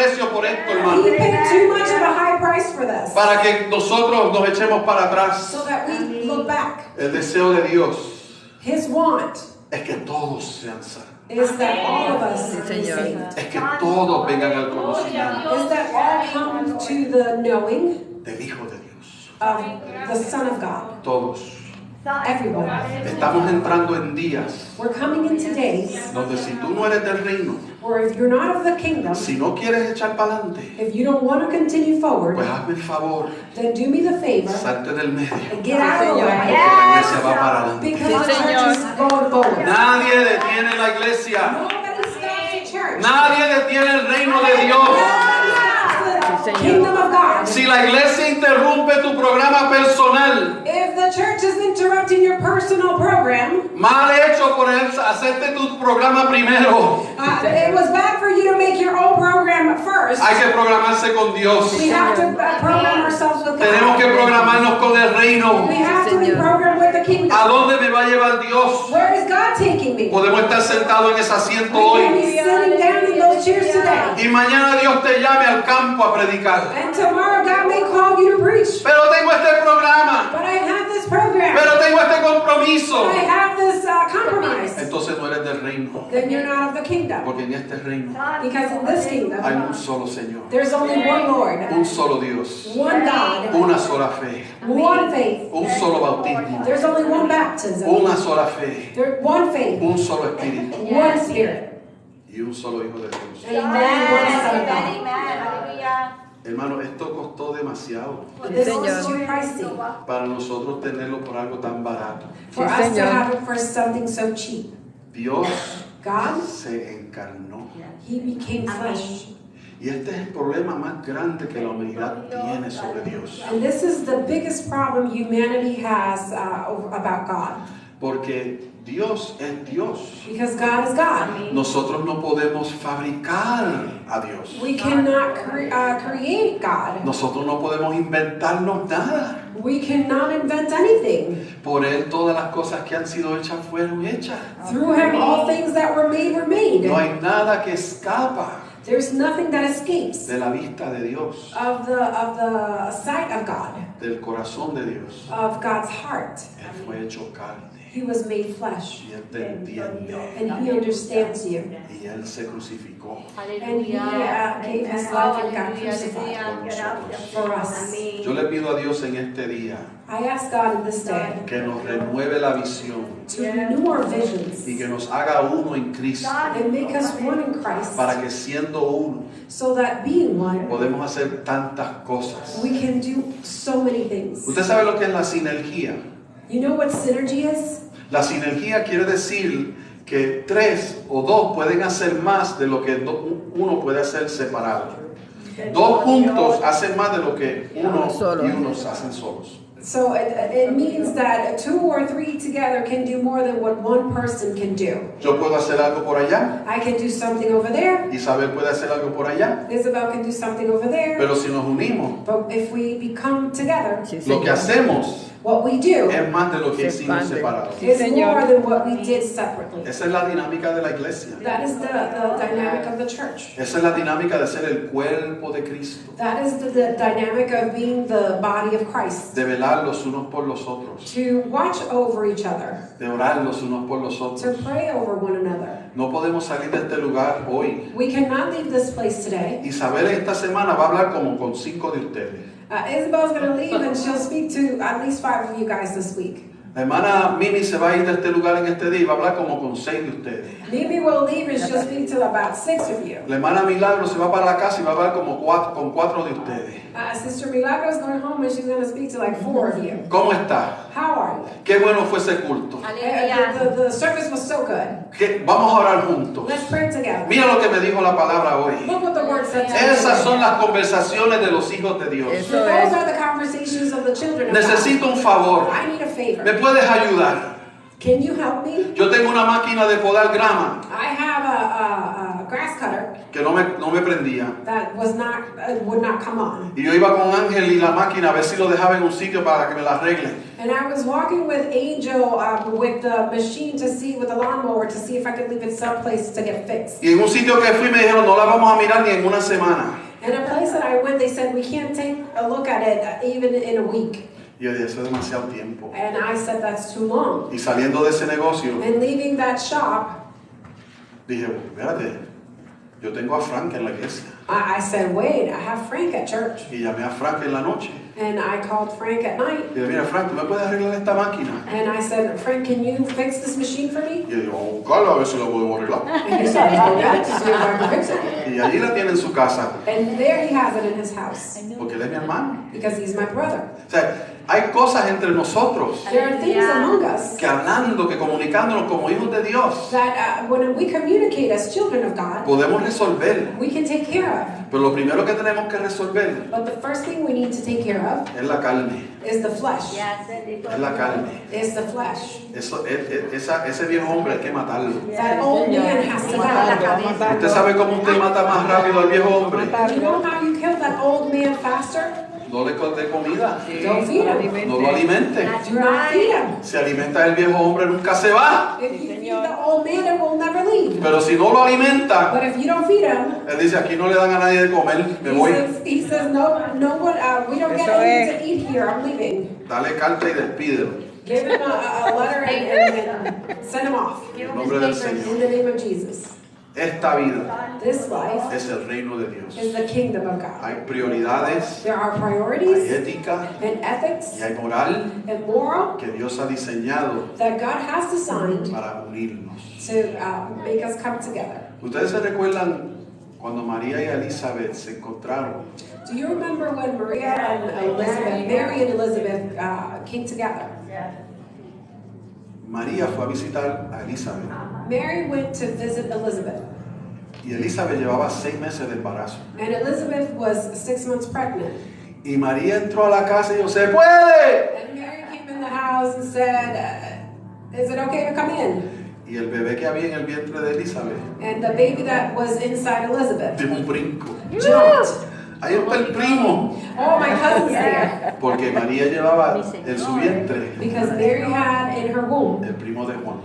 precio por esto, hermano. He paid too much of a high price for this. Para que nosotros nos echemos para atrás. So that we look back. El deseo de Dios His want es que todos sean salvos. is that all of us Sí, be Señor. saved. Es que todos vengan al conocimiento Is that all come to the knowing del Hijo de Dios. of the Son of God. Todos. Everyone. Estamos entrando en días We're coming into days donde si tú no eres del reino, where if you're not of the kingdom, si no quieres echar para adelante, if you don't want to continue forward, pues hazme el favor, then do me the favor salte del medio, and get out of the porque way la iglesia va para adelante. because the church is going forward. Nadie detiene la iglesia. Nobody stops the church. Nadie detiene el reino de Dios. Nobody stops the kingdom of God. Si la iglesia interrumpe tu programa personal, If the church is interrupting your personal program, mal hecho por hacerte tu programa primero. it was bad for you to make your own program first. Hay que programarse con Dios. We have to program ourselves with Tenemos que God. programarnos con el reino. We have to be Señor. programmed with the kingdom. ¿A dónde me va a llevar Dios? Where is God taking me? Podemos estar sentados en ese asiento We can hoy be sitting down in those chairs today. y mañana Dios te llame al campo a predicar. And tomorrow God may call you to preach. Pero tengo este programa, But I have this program. pero tengo este compromiso. I have this compromise. Entonces no eres del reino, Then you're not of the kingdom. porque en este reino Because in this hay kingdom, un solo Señor, there's only one Lord, un solo Dios, one God, una sola fe, one faith. un solo bautismo, There's only one baptism, una sola fe, one faith, un solo espíritu one spirit, y un solo Hijo de Dios. and only one Son of God. Hermano, esto costó demasiado But this Señor. is too pricey para nosotros tenerlo por algo tan barato. for Sí, us to Señor. have it for something so cheap. Dios God, se encarnó. He became flesh. Y este es el problema más grande que la humanidad tiene sobre Dios. And this is the biggest problem humanity has about God. Porque Dios es Dios. Because God is God. Nosotros no podemos fabricar a Dios. We cannot create God. Nosotros no podemos inventarnos nada. We cannot invent anything. Por Él todas las cosas que han sido hechas fueron hechas. Through Him, all things that were made were made. No hay nada que escapa There's nothing that escapes de la vista de Dios, of the sight of God, del corazón de Dios. of God's heart. Él fue hecho carne He was made flesh, y Él te entiende and He understands you. y Él se crucificó And He gave His life and got crucified por nosotros. for us. Yo le pido a Dios en este día I ask God in this day que nos renueve la visión to renew our visions y que nos haga uno en Cristo, and make us one in Christ, para que siendo uno so that being one, podemos hacer tantas cosas. we can do so many things. ¿Usted sabe lo que es la sinergia? You know what synergy is? La sinergia quiere decir que tres o dos pueden hacer más de lo que uno puede hacer separado. Dos juntos hacen más de lo que uno y unos hacen solos. So it means that 2 or 3 together can do more than what one person can do. Yo puedo hacer algo por allá, I can do something over there. Isabel puede hacer algo por allá, Isabel can do something over there. pero si nos unimos, But if we become together, Sí, lo que Señor. hacemos what we do es más de lo que Se hicimos expande. separados. Sí, is Señor. more than what we did separately. Esa es la dinámica de la iglesia. That is the dynamic of the church. Esa es la dinámica de ser el cuerpo de Cristo. That is the dynamic of being the body of Christ. De velar los unos por los otros. To watch over each other. De orar los unos por los To otros. pray over one another. No podemos salir de este lugar hoy. We cannot leave this place today. Isabel esta semana va a hablar como con 5 de ustedes. Isabel's going to leave and she'll speak to at least 5 of you guys this week. La hermana Mimi se va a ir de este lugar en este día y va a hablar como con 6 de ustedes. Mimi will leave and she'll speak to about 6 of you. La hermana Milagro se va para la casa y va a hablar como con 4 de ustedes. Sister Milagros going home and she's going to speak to like 4 of you. ¿Cómo está? How are you? Qué bueno fue ese culto. The service was so good. Vamos a orar juntos. Let's pray together. Mira lo que me dijo la palabra hoy. Look what the word said to me. Esas son las conversaciones de los hijos de Dios. Eso Those es. are the conversations of the children of God. Necesito un favor. I need a favor. ¿Me puedes ayudar? Can you help me? Yo tengo una máquina de podar grama. I have a grass cutter que no me prendía. that would not come on. Y yo iba con Ángel y la máquina a ver si lo dejaba en un sitio para que me la arregle. And I was walking with Angel with the machine to see, with the lawnmower, to see if I could leave it someplace to get fixed. Y en un sitio que fui me dijeron, no la vamos a mirar ni en una semana. And a place that I went, they said, we can't take a look at it even in a week. Y yo dije, eso es demasiado tiempo. And I said, that's too long. Y saliendo de ese negocio, And leaving that shop, dije, espérate, yo tengo a Frank en la iglesia. I said, wait, I have Frank at church. Y llamé a Frank en la noche. And I called Frank at night. Y dije, mira Frank, ¿tú me puedes arreglar esta máquina? And I said, Frank, can you fix this machine for me? Y yo digo, vamos a buscarla a ver si la podemos arreglar. And he said, oh, yeah, to see if I can fix it. Y allí la tiene en su casa, And there he has it in his house. porque él es mi hermano. Because he's my brother. O sea, hay cosas entre nosotros There are things among us que hablando, que comunicándonos como hijos de Dios, that when we communicate as children of God, podemos resolver. we can take care of. Pero lo primero que tenemos que resolver But the first thing we need to take care of es la carne. is the flesh. Es la carne. Is the flesh. Ese viejo hombre hay que matarlo. That old man has to die. ¿Usted sabe cómo usted mata más rápido al viejo hombre? You know how you kill that old man faster? No le dé comida. Don't feed him. No lo alimente. Do not feed him. Si alimenta el viejo hombre nunca se va. If you feed the old man, it will never leave. Pero si no lo alimenta, But if you don't feed him, él dice, aquí no le dan a nadie de comer, me voy. he says no one, we don't get anything to eat here, I'm leaving. Dale carta y despídelo. Give him a letter and send him off. En el nombre del In Señor. the name of Jesus. Esta vida This life es el reino de Dios. is the kingdom of God. Hay prioridades, There are hay priorities ética and ethics y hay moral and moral que Dios ha diseñado that God has designed para unirnos. to make us come together. ¿Ustedes se recuerdan cuando María y Elizabeth se encontraron? Do you remember when Mary and Elizabeth came together? María fue a visitar a Elizabeth Mary went to visit Elizabeth, y Elizabeth llevaba 6 meses de embarazo. and Elizabeth was 6 months pregnant. Y María entró a la casa y dijo, ¡se puede! And Mary came in the house and said, is it okay to come in? Y el bebé que había en el vientre de Elizabeth And the baby that was inside Elizabeth dio un brinco. jumped. Ahí está el primo. Oh, my cousin's there. Porque María llevaba en su vientre Because Mary had in her womb el primo de Juan.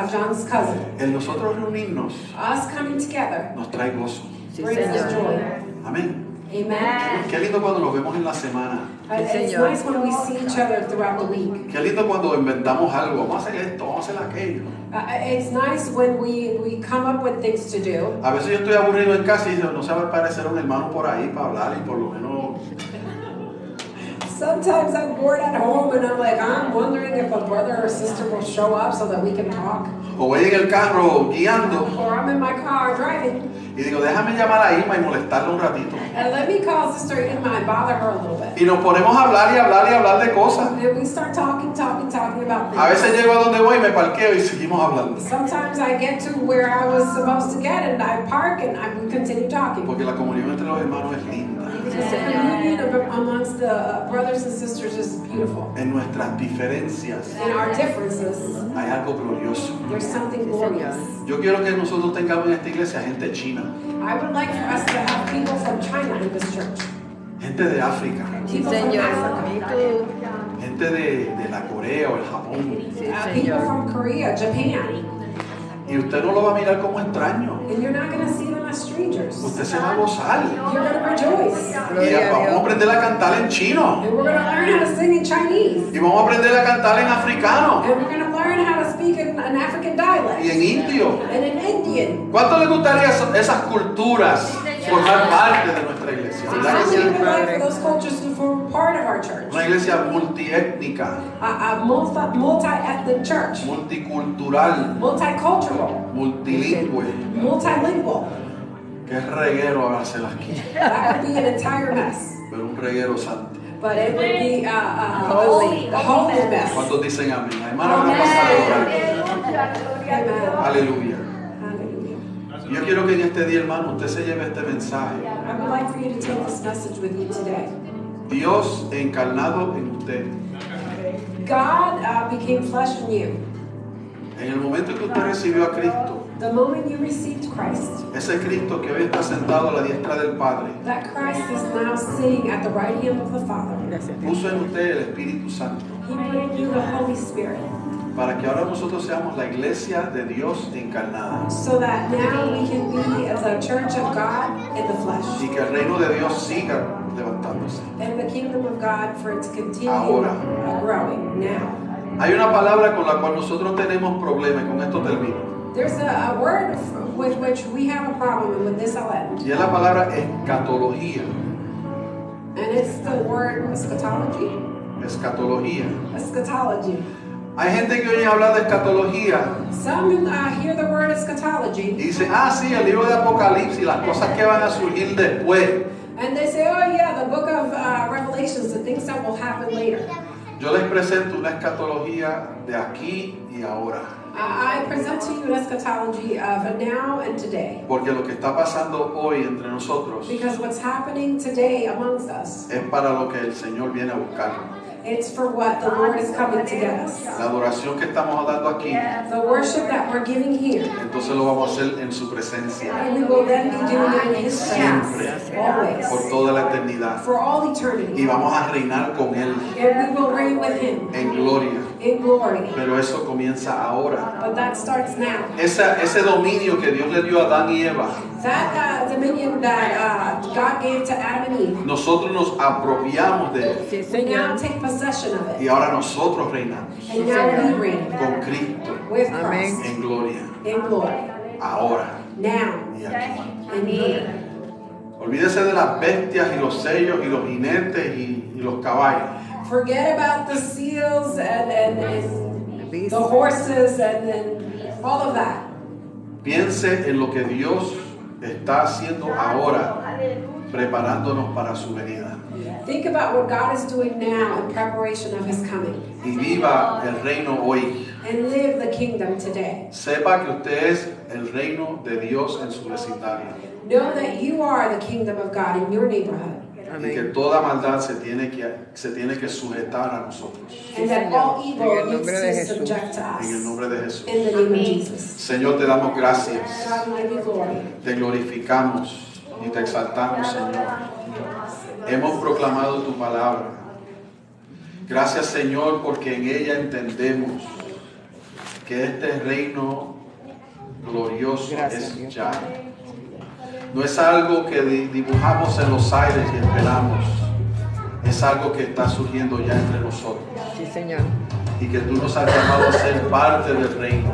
John's cousin. El nosotros reunirnos Us coming together nos trae gozo. brings us joy. Amén. Amen. Qué lindo cuando nos vemos en la semana. It's nice when we see each other throughout the week. Qué lindo cuando inventamos algo. Vamos a hacer esto, vamos a hacer aquello. It's nice when we come up with things to do. A veces yo estoy aburrido en casa y digo, no se va a aparecer un hermano por ahí para hablar y por lo menos... Sometimes I'm bored at home and I'm wondering if a brother or sister will show up so that we can talk. O voy en el carro guiando Or I'm in my car driving y digo, déjame llamar a Irma y molestarla un ratito. and let me call Sister Irma and bother her a little bit. Y nos ponemos a hablar y hablar y hablar de cosas. And we start talking about A veces things. llego a donde voy y me parqueo y seguimos hablando. Sometimes I get to where I was supposed to get and I park and we continue talking. Porque la comunión entre los hermanos es linda. Because the communion amongst the brothers and sisters is beautiful. En nuestras diferencias In our differences, hay algo glorioso. there's something glorious. Yo quiero que nosotros tengamos en esta iglesia gente china, I would like for us to have people from China in this church. gente de África, People from Señor. Africa. Y tú. gente de la Corea o el Japón. People Señor. from Korea, Japan. Y usted no lo va a mirar como extraño. And you're not going to see them as strangers. Usted se va a gozar. You're going to rejoice. Y Gloria a vamos a Dios. aprender a cantar en chino. And we're going to learn how to sing in Chinese. Y vamos a aprender a cantar en africano And we're going to learn how to speak in an African dialect. y en indio. And in Indian. ¿Cuánto le gustaría esas culturas formar parte de nuestra iglesia? ¿Verdad que How sí? many would like for those cultures to form part of our church? Una iglesia multiétnica, A multi-ethnic church. multicultural, Multicultural. multilingüe. Multilingual. Qué reguero va a ser aquí, That would be an entire mess. pero un reguero santo. But it would be Holy. a holy mess. ¿Cuántos dicen amén? La hermana va a pasar a orar. Amen. Aleluya. Hallelujah. Yo quiero que en este día, hermano, usted se lleve este mensaje. I would like for you to take this message with you today. Dios encarnado en usted. God became flesh in you. En el momento que usted recibió a Cristo, the moment you received Christ, ese Cristo que hoy está sentado a la diestra del Padre, that Christ is now sitting at the right hand of the Father. Gracias, Dios. puso en usted el Espíritu Santo He put in you the Holy Spirit, para que ahora nosotros seamos la iglesia de Dios encarnada so that now we can be the church of God in the flesh, y que el reino de Dios siga levantándose. and the kingdom of God for it to continue Ahora. growing now. Hay una palabra con la cual nosotros tenemos problemas, con esto termino, There's a word with which we have a problem, and with this I'll end. y es la palabra escatología. And it's the word eschatology. Escatología. Eschatology. Hay gente que oye hablar de escatología Some hear the word eschatology, y dice, ah, sí, el libro de Apocalipsis, las cosas que van a surgir después. and they say, oh yeah, the book of Revelations, the things that will happen later. Yo les presento una escatología de aquí y ahora. I present to you an eschatology of now and today. Porque lo que está pasando hoy entre nosotros Because what's happening today amongst us, es para lo que el Señor viene a buscar. it's for what the Lord is coming to get us. La adoración que estamos dando aquí, The worship that we're giving here, entonces lo vamos a hacer en su presencia, and we will then be doing it in His presence, always, por toda la eternidad. for all Y eternity. vamos a reinar con Él And we will reign with Him en gloria. in glory. Pero eso comienza ahora. But that starts now. Ese dominio que Dios le dio a Adán y Eva, That dominion that God gave to Adam and Eve, nosotros nos apropiamos de él. Sí, we now Señor. take possession of Y it. ahora nosotros reinamos And now we reign con Cristo with Amén. Christ en gloria. in glory. Ahora Now y aquí. and here. Olvídese de las bestias y los sellos y los jinetes y los caballos. Forget about the seals and Beast. the horses and all of that. Piense en lo que Dios está haciendo ahora, preparándonos para su venida. Think about what God is doing now in preparation of His coming. Y viva el reino hoy. And live the kingdom today. Sepa que usted es el reino de Dios en su vecindario. Know that you are the kingdom of God in your neighborhood. Y que Amén. toda maldad se tiene que sujetar a nosotros. And that all En evil el needs nombre de to Jesús. subject to En el us. nombre de Jesús. In the name of Jesus. Señor, te damos gracias. God, we give you glory. Te glorificamos y te exaltamos, Señor. Hemos proclamado tu palabra. Gracias, Señor, porque en ella entendemos que este reino glorioso Gracias, es Dios. ya. No es algo que dibujamos en los aires y esperamos. Es algo que está surgiendo ya entre nosotros. Sí, Señor. Y que tú nos has llamado a ser parte del reino.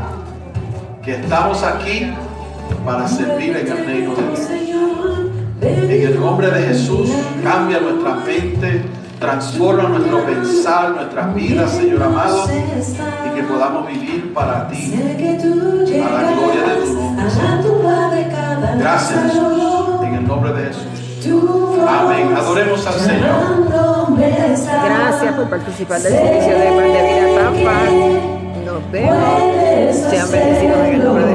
Que estamos aquí para servir en el reino de Dios. En el nombre de Jesús, cambia nuestra mente, transforma nuestro pensar, nuestras vidas, Señor amado, y que podamos vivir para ti, a la gloria de tu nombre, Señor. Gracias, Jesús, en el nombre de Jesús. Amén. Adoremos al Señor. Gracias por participar del servicio de Pan de Vida Tampa. Nos vemos. Sean bendecidos en el nombre de